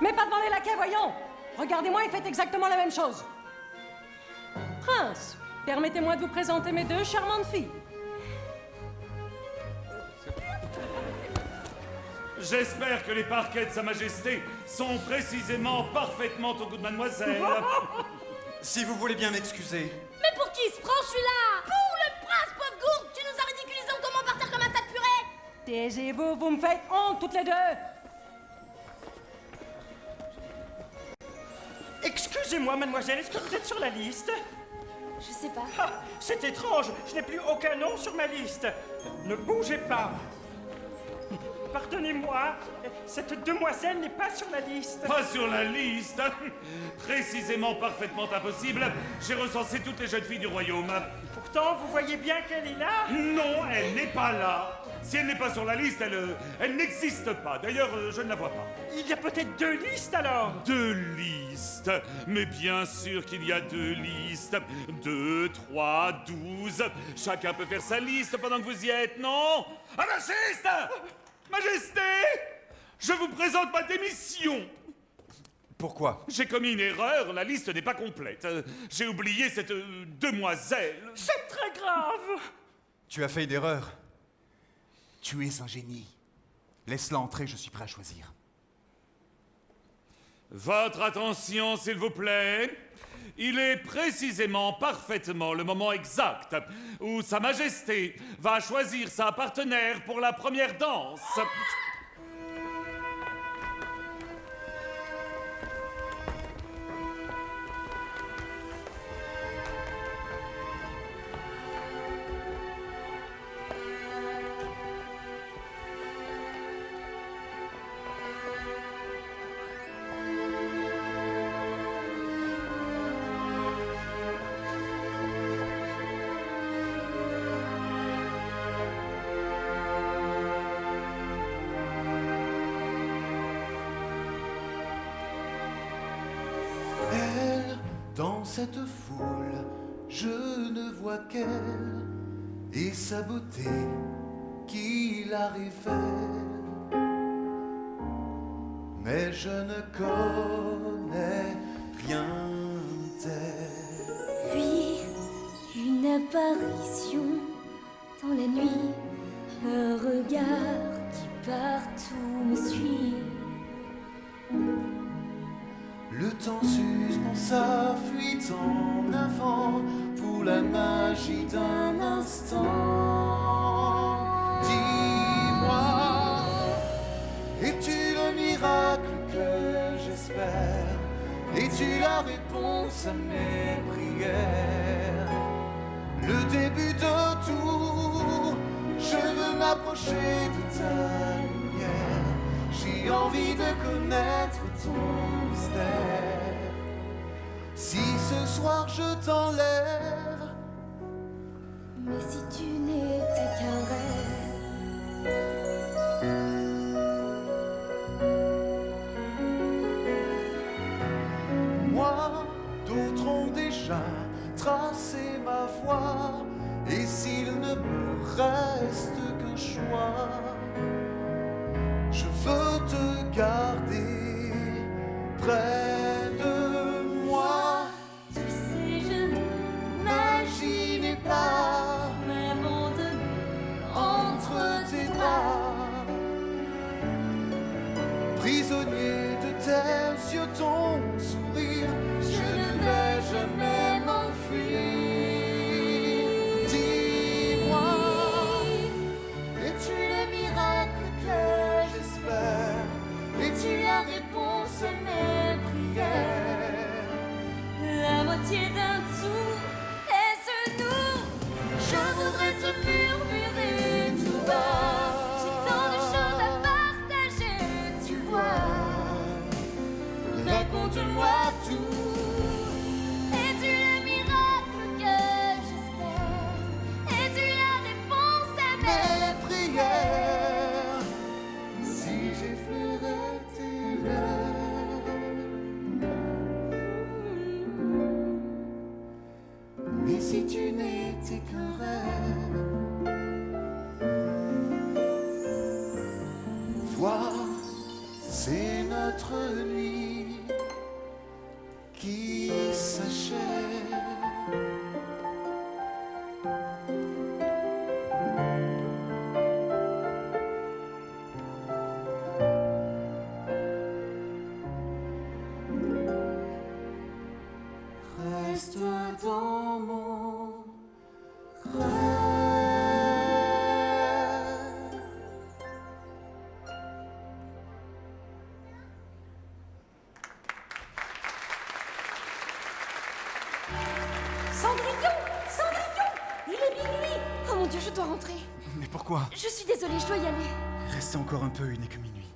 Mais pas devant les laquais, voyons. Regardez-moi et faites exactement la même chose. Prince, permettez-moi de vous présenter mes deux charmantes filles. J'espère que les parquets de Sa Majesté sont précisément parfaitement au goût de mademoiselle. Si vous voulez bien m'excuser. Mais pour qui se prend celui-là? Pour le prince, pauvre gourde! Tu nous as ridiculisés en tombant par terre comme un tas de purée! Taisez-vous, vous me faites honte toutes les deux. Excusez-moi, mademoiselle, est-ce que vous êtes sur la liste? Je sais pas. Ah, c'est étrange, je n'ai plus aucun nom sur ma liste. Ne bougez pas. Pardonnez-moi, cette demoiselle n'est pas sur la liste. Pas sur la liste. Précisément, parfaitement impossible. J'ai recensé toutes les jeunes filles du royaume. Pourtant, vous voyez bien qu'elle est là. Non, elle n'est pas là. Si elle n'est pas sur la liste, elle n'existe pas. D'ailleurs, je ne la vois pas. Il y a peut-être 2 listes alors. 2 listes. Mais bien sûr qu'il y a 2 listes. 2, 3, 12. Chacun peut faire sa liste pendant que vous y êtes, non? Anarchiste! Majesté! Je vous présente ma démission. Pourquoi? J'ai commis une erreur, la liste n'est pas complète. J'ai oublié cette demoiselle. C'est très grave. Tu as fait une erreur. Tu es un génie. Laisse-la entrer, je suis prêt à choisir. Votre attention, s'il vous plaît. Il est précisément, parfaitement le moment exact où Sa Majesté va choisir sa partenaire pour la première danse. Dans cette foule, je ne vois qu'elle et sa beauté qui la révèle. Mais je ne connais rien d'elle. Puis, une apparition dans la nuit, un regard qui partout me suit. Le temps s'use dans sa fuite en avant pour la magie d'un instant. Dis-moi, es-tu le miracle que j'espère? Es-tu la réponse à mes prières? Le début de tout, je veux m'approcher de ta lumière. J'ai envie de connaître ton mystère. Si ce soir je t'enlève, Mais si tu n'étais qu'un moi, d'autres ont déjà tracé ma voie. Et s'il ne me reste qu'un choix, je veux te garder près de moi. Tu sais, je N'imaginez pas m'abandonner entre tes bras, prisonnier de tes yeux, ton sourire, je ne vais jamais m'enfuir. Dis-moi, es-tu le miracle que j'espère? Es-tu la réponse à mes prières? la moitié d'un tout, est-ce nous? Je voudrais te murmurer tout bas. J'ai tant de choses à partager, tu vois. Raconte-moi tout. Es-tu le miracle que j'espère? Es-tu la réponse à mes Mes prières, si j'effleurais tes lèvres. Mais si tu n'étais qu'un rêve, vois, c'est notre nuit qui s'achève. Reste dans mon rêve. rentrer. Mais pourquoi? Je suis désolée, je dois y aller. Restez encore un peu, il n'est que minuit.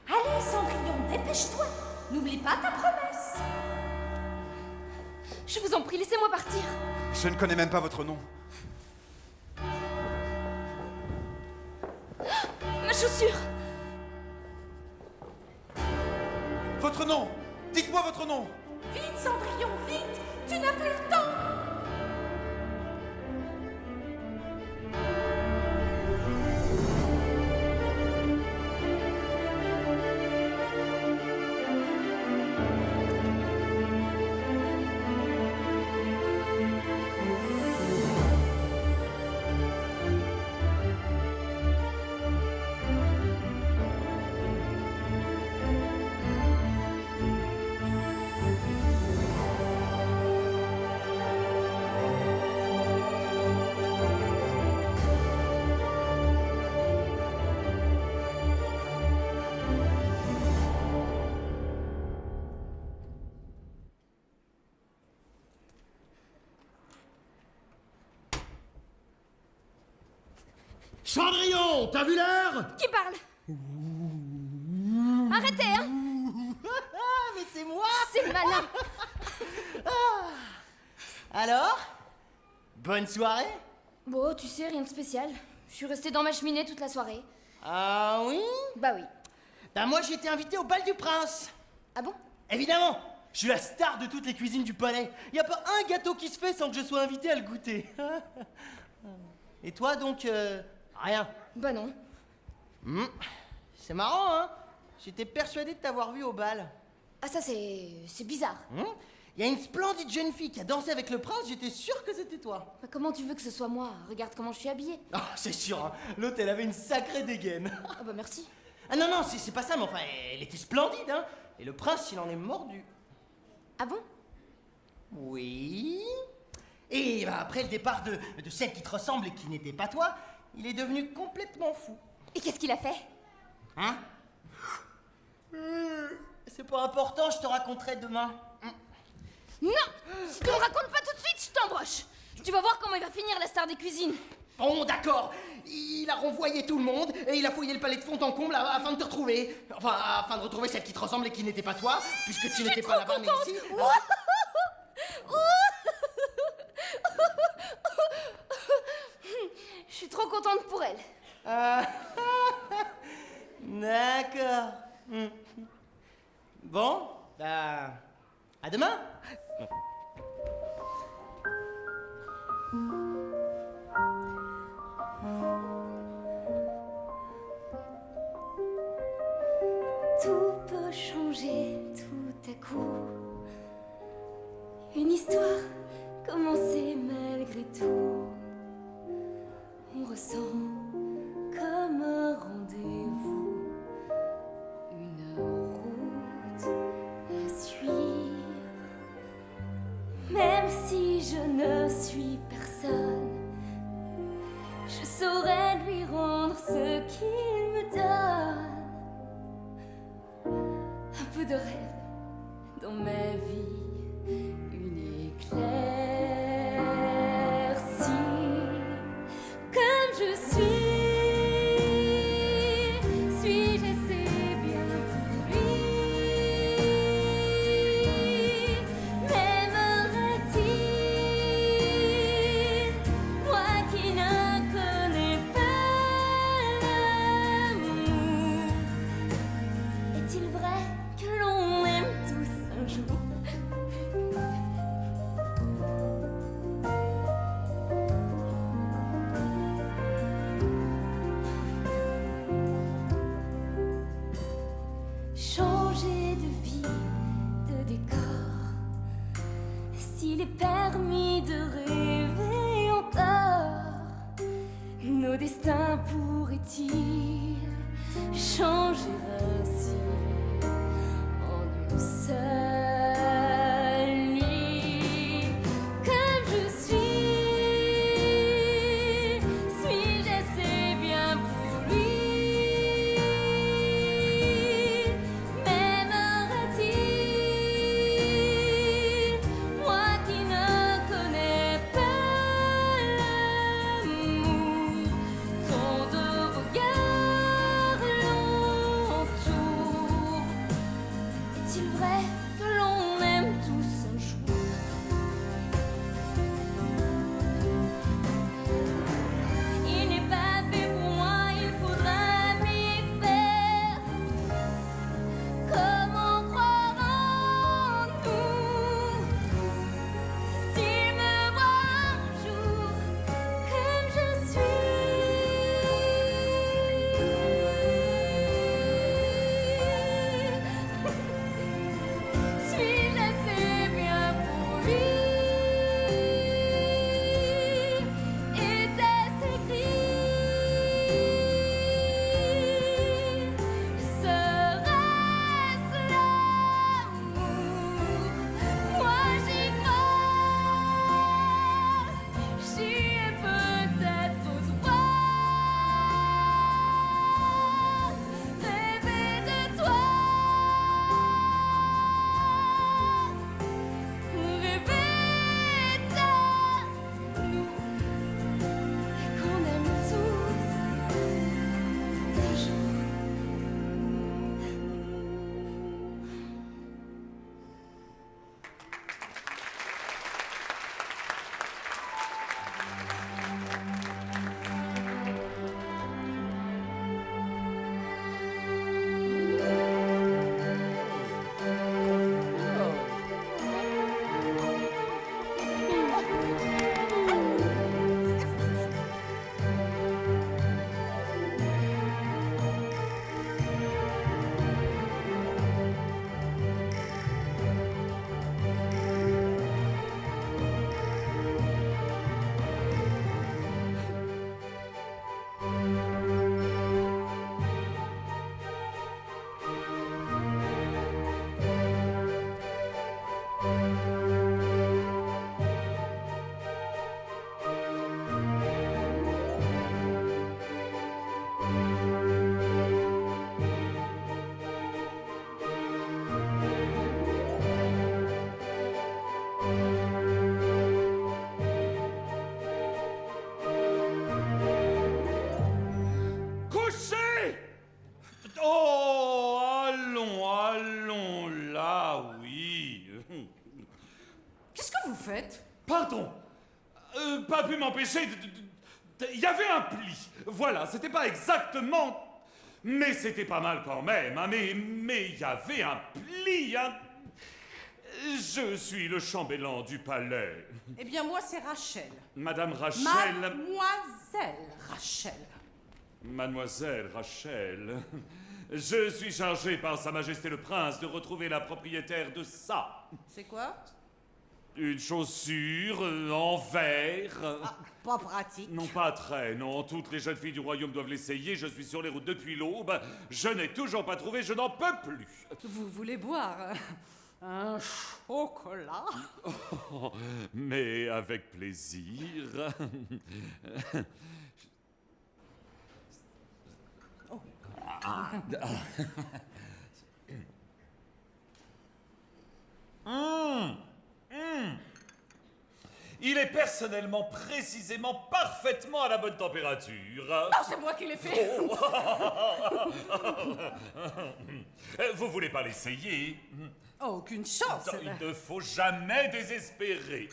Allez, Cendrillon, dépêche-toi. N'oublie pas ta promesse. Je vous en prie, laissez-moi partir. Je ne connais même pas votre nom. Ma chaussure. Votre nom! Dites-moi votre nom! Vite, Cendrillon, vite. Tu n'as plus le temps. Cendrillon, t'as vu l'heure? Qui parle? Arrêtez, hein? Mais c'est moi! C'est malin. Alors? Bonne soirée? Bon, tu sais, rien de spécial. Je suis restée dans ma cheminée toute la soirée. Ah oui? Bah oui. Bah moi j'ai été invité au bal du prince. Ah bon? Évidemment! Je suis la star de toutes les cuisines du palais. Y a pas un gâteau qui se fait sans que je sois invité à le goûter. Et toi donc, rien? Bah non. C'est marrant, hein? J'étais persuadé de t'avoir vu au bal. Ah ça c'est bizarre. Il y a une splendide jeune fille qui a dansé avec le prince, j'étais sûr que c'était toi. Bah, comment tu veux que ce soit moi? Regarde comment je suis habillée. Ah, c'est sûr, hein. L'autre elle avait une sacrée dégaine. Ah bah merci. Ah non, non, c'est pas ça, mais enfin, elle était splendide, hein. Et le prince, il en est mordu. Ah bon? Oui. Et bah, après le départ de celle qui te ressemble et qui n'était pas toi, il est devenu complètement fou. Et qu'est-ce qu'il a fait? Hein? C'est pas important, je te raconterai demain. Non! Si tu me racontes pas tout de suite, je t'embroche. Tu vas voir comment il va finir, la star des cuisines. Bon, d'accord. Il a renvoyé tout le monde et il a fouillé le palais de fond en comble afin de te retrouver. Enfin, afin de retrouver celle qui te ressemble et qui n'était pas toi, puisque tu n'étais pas là-bas, mais ici. Je suis trop contente pour elle. D'accord. Bon, bah, à demain. Tout peut changer tout à coup. Une histoire commencée malgré tout. On ressent comme un rendez-vous, une route à suivre. Même si je ne suis personne, je saurais lui rendre ce qu'il me donne. Un peu de rêve dans ma vie, une éclaircie. Comme je suis-je assez bien pour lui? M'aimerait-il, moi qui ne connais pas l'amour? Est-il vrai que l'on aime tous un jour? Changer de vie, de décor, s'il est permis de rêver encore, nos destins pourraient-ils changer ainsi en une seule nuit? Comme je suis-je assez bien pour lui? M'aimerait-il, moi qui ne connais pas l'amour? Oh, allons, là, oui. Qu'est-ce que vous faites? Pardon. Pas pu m'empêcher il y avait un pli. Voilà, c'était pas exactement... Mais c'était pas mal quand même, hein, mais il y avait un pli, hein. Je suis le chambellan du palais. Eh bien, moi, c'est Rachel. Madame Rachel... Mademoiselle Rachel. Mademoiselle Rachel... Je suis chargé par Sa Majesté le Prince de retrouver la propriétaire de ça. C'est quoi? Une chaussure en verre. Ah, pas pratique. Non, pas très, non. Toutes les jeunes filles du royaume doivent l'essayer. Je suis sur les routes depuis l'aube. Je n'ai toujours pas trouvé, je n'en peux plus. Vous voulez boire un chocolat? Oh, mais avec plaisir. Oh. Il est personnellement, précisément, parfaitement à la bonne température. Non, c'est moi qui l'ai fait. Oh. Vous voulez pas l'essayer? Oh, aucune chance. Il ne faut jamais désespérer,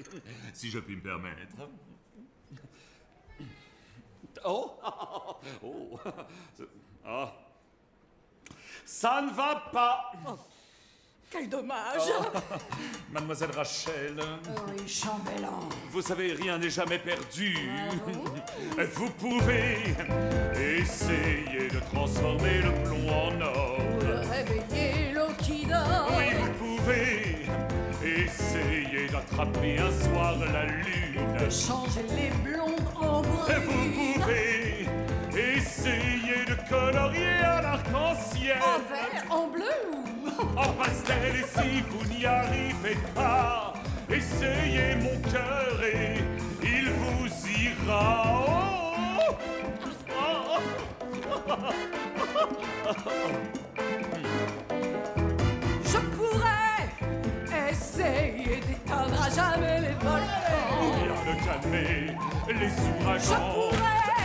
si je puis me permettre. Oh, oh. Ah. Ça ne va pas. Oh. Quel dommage. Oh. Mademoiselle Rachel. Oui, chambellan. Vous savez, rien n'est jamais perdu. Vous pouvez essayer de transformer le plomb en or. Ou de réveiller l'eau qui dort. Oui, vous pouvez essayer d'attraper un soir la lune. De changer les blondes en brunes. Vous pouvez essayer de colorier un arc-en-ciel. En vert, en bleu ou en pastel, et si vous n'y arrivez pas, essayez mon cœur et il vous ira. Je pourrais essayer d'éteindre à jamais les volcans. Ou bien de calmer les Je ouragans. pourrais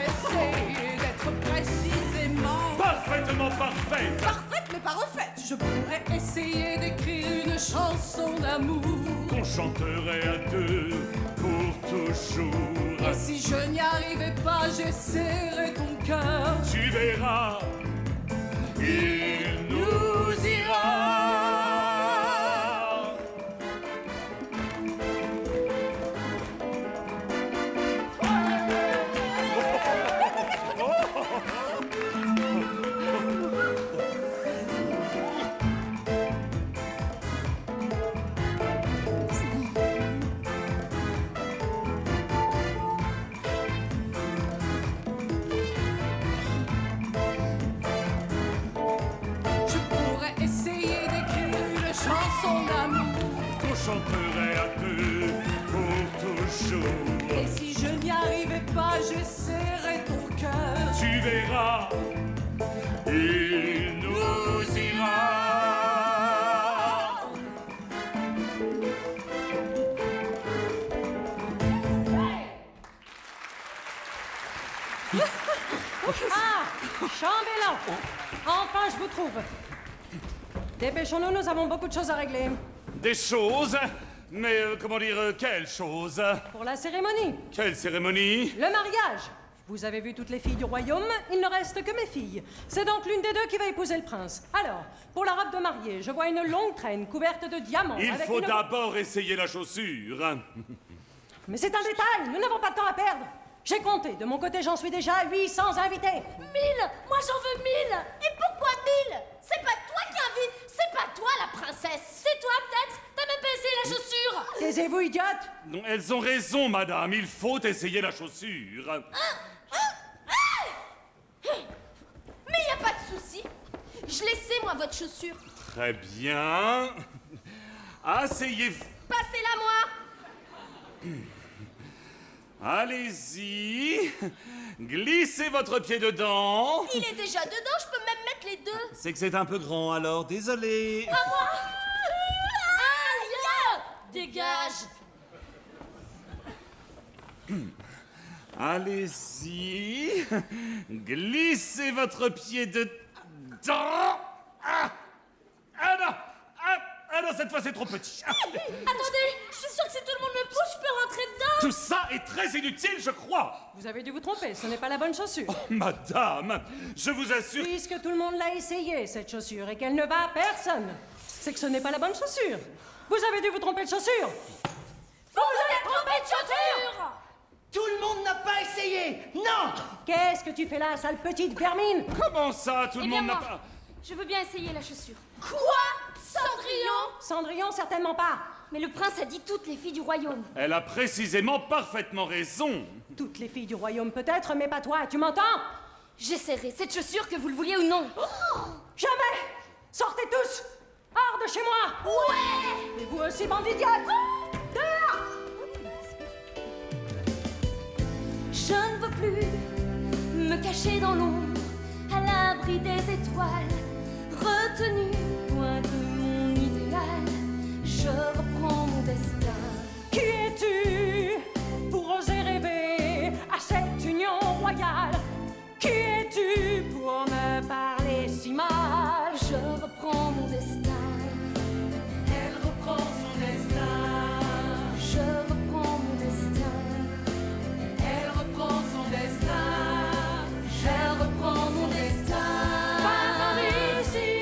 essayer d'être précisément Parfaitement parfaite. parfaite mais pas refaite. Je pourrais essayer d'écrire une chanson d'amour. Qu'on chanterait à deux pour toujours. Et si je n'y arrivais pas, j'essaierais ton cœur. Tu verras, il nous ira. Chanterait à deux pour toujours. Et si je n'y arrivais pas, j'essaierais ton cœur. Tu verras, il nous ira. Ah, chambellan. Enfin, je vous trouve. Dépêchons-nous, nous avons beaucoup de choses à régler. Des choses? Mais comment dire, quelles choses? Pour la cérémonie. Quelle cérémonie? Le mariage. Vous avez vu toutes les filles du royaume, il ne reste que mes filles. C'est donc l'une des deux qui va épouser le prince. Alors, pour la robe de mariée, je vois une longue traîne couverte de diamants. Il avec faut une... d'abord essayer la chaussure. Mais c'est un détail, nous n'avons pas de temps à perdre. J'ai compté, de mon côté j'en suis déjà à 800 invités. 1000. Moi j'en veux 1000. Et pourquoi 1000? C'est pas toi qui invites, c'est pas toi la princesse. C'est toi peut-être. T'as même pas essayé la chaussure. Taisez-vous, idiote. Non, elles ont raison, madame. Il faut essayer la chaussure. Mais y a pas de souci. Je laissais moi votre chaussure. Très bien. Asseyez-vous. Passez-la moi. Allez-y. Glissez votre pied dedans. Il est déjà dedans, je peux même mettre les deux. C'est que c'est un peu grand, alors désolé. À moi. Aïe! Dégage. Allez-y. Glissez votre pied de... Ah non, cette fois c'est trop petit. Attendez, je suis sûre que si tout le monde me pousse, je peux rentrer dedans. Tout ça est très inutile, je crois. Vous avez dû vous tromper, ce n'est pas la bonne chaussure. Madame, je vous assure... Puisque tout le monde l'a essayé, cette chaussure, et qu'elle ne va à personne, c'est que ce n'est pas la bonne chaussure. Vous avez dû vous tromper de chaussure. Vous avez trompé de chaussure. Tout le monde n'a pas essayé. Non. Qu'est-ce que tu fais là, sale petite vermine? Comment ça, tout le Eh bien, monde n'a moi, pas... je veux bien essayer la chaussure. Quoi? Cendrillon? Cendrillon, certainement pas. Mais le prince a dit toutes les filles du royaume. Elle a précisément parfaitement raison. Toutes les filles du royaume peut-être, mais pas toi, tu m'entends? J'essaierai cette chaussure que vous le vouliez ou non. Jamais! Sortez tous! Hors de chez moi! Ouais. Et vous aussi, bande d'idiotes! Dehors! Je ne veux plus me cacher dans l'ombre, à l'abri des étoiles, retenu loin de mon idéal. Je reprends mon destin. Qui es-tu pour oser rêver à cette union royale? Qui es-tu pour me parler si mal? Je reprends mon destin. Elle reprend son destin. Je reprends mon destin. Elle reprend son destin. Je reprends mon destin. Par ici,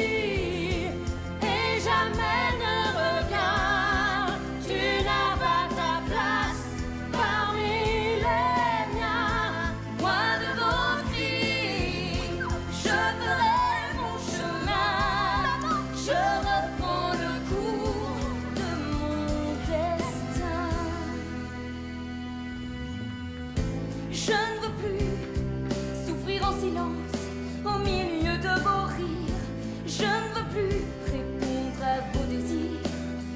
et jamais ne reviens. Tu n'as pas ta place parmi les miens. Moi de vos cris, je ferai mon chemin. Je reprends le cours de mon destin. Je ne veux plus souffrir en silence au milieu de vos rires. Je ne veux plus répondre à vos désirs.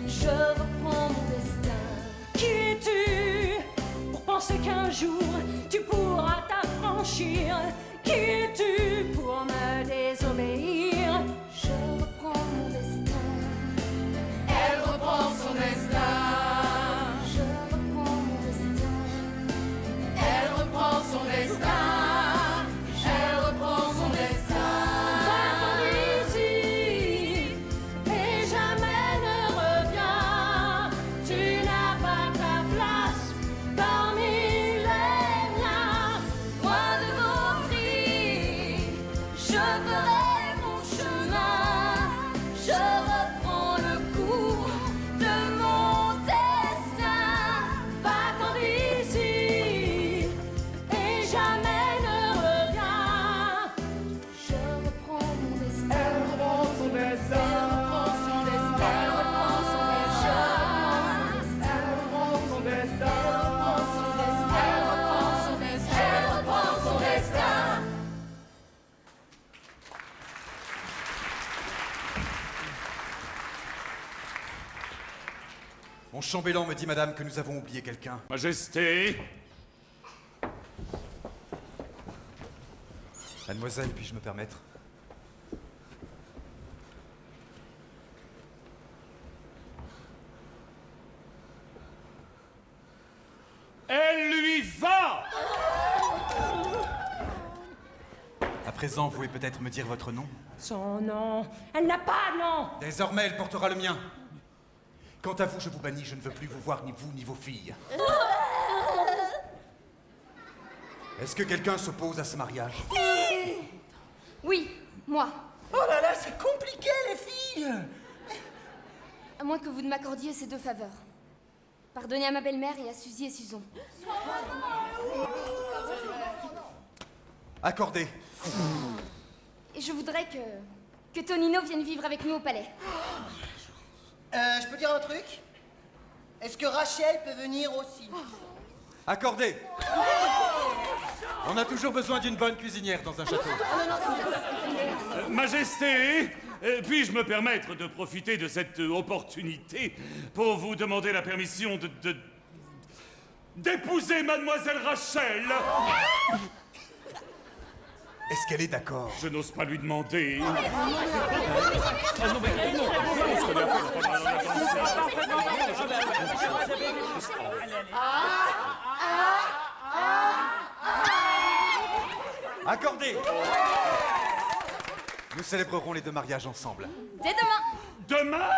Je reprends mon destin. Qui es-tu pour penser qu'un jour tu pourras t'affranchir? Qui es-tu pour me désobéir? Je reprends mon destin. Elle reprend son destin. Je reprends mon destin. Elle reprend son destin. Elle reprend son destin. Par ici, et jamais ne reviens. Tu n'as pas ta place parmi les miens. Moi de vos cris, je ferai mon chemin. Je reprends le cours de mon destin. Va-t'en d'ici, et jamais ne reviens. Je reprends mon destin. Elle reprend son destin. Elle reprend son destin. Elle reprend son destin. Elle reprend son destin. Elle reprend son destin. Elle reprend son destin. Mon chambellan me dit, madame, que nous avons oublié quelqu'un. Majesté, Mademoiselle, puis-je me permettre? elle lui va. À présent, vous pouvez peut-être me dire votre nom? Son nom, elle n'a pas de nom. Désormais, elle portera le mien. Quant à vous, je vous bannis, je ne veux plus vous voir, ni vous, ni vos filles. Est-ce que quelqu'un s'oppose à ce mariage? Oui, moi. Oh là là, c'est compliqué, les filles. À moins que vous ne m'accordiez ces deux faveurs. Pardonnez à ma belle-mère et à Suzy et Susan. Accordé. Et je voudrais que Tonino vienne vivre avec nous au palais. Je peux dire un truc? Est-ce que Rachel peut venir aussi? Accordé. On a toujours besoin d'une bonne cuisinière dans un château. Majesté, puis-je me permettre de profiter de cette opportunité pour vous demander la permission d'épouser mademoiselle Rachel? Est-ce qu'elle est d'accord? Je n'ose pas lui demander. Accordé. Nous célébrerons les 2 mariages ensemble. Dès demain. Demain?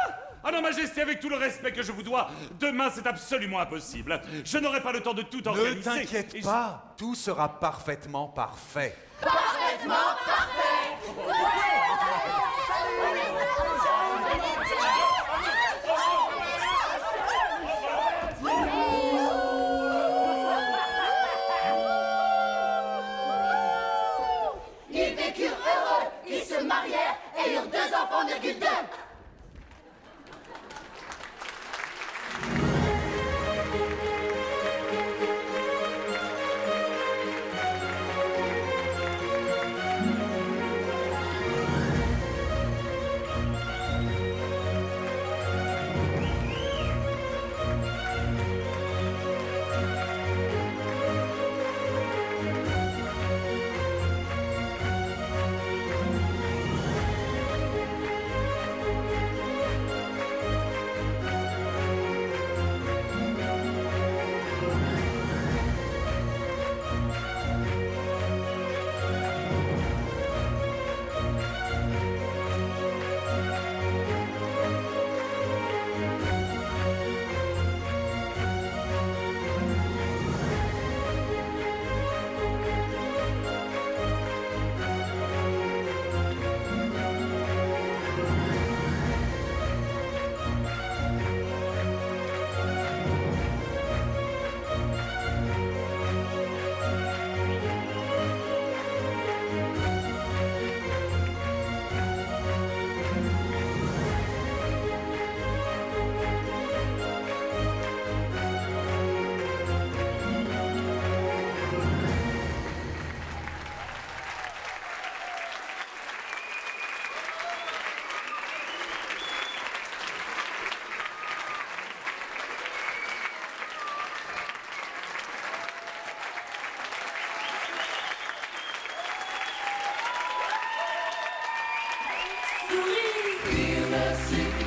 Ah non, Majesté, avec tout le respect que je vous dois, demain c'est absolument impossible. Je n'aurai pas le temps de tout organiser. Ne t'inquiète Et pas, tout sera parfaitement parfait. Parfaitement parfait. Ils vécurent heureux, ils se marièrent et eurent 2 enfants, virgule 2.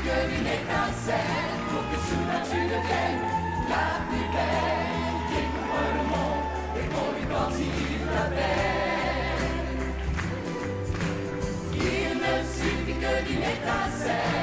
D'une étincelle pour que soudain tu deviennes la plus belle. Découvre le monde et qu'on lui quand il t'appelle. Il ne suffit que d'une étincelle.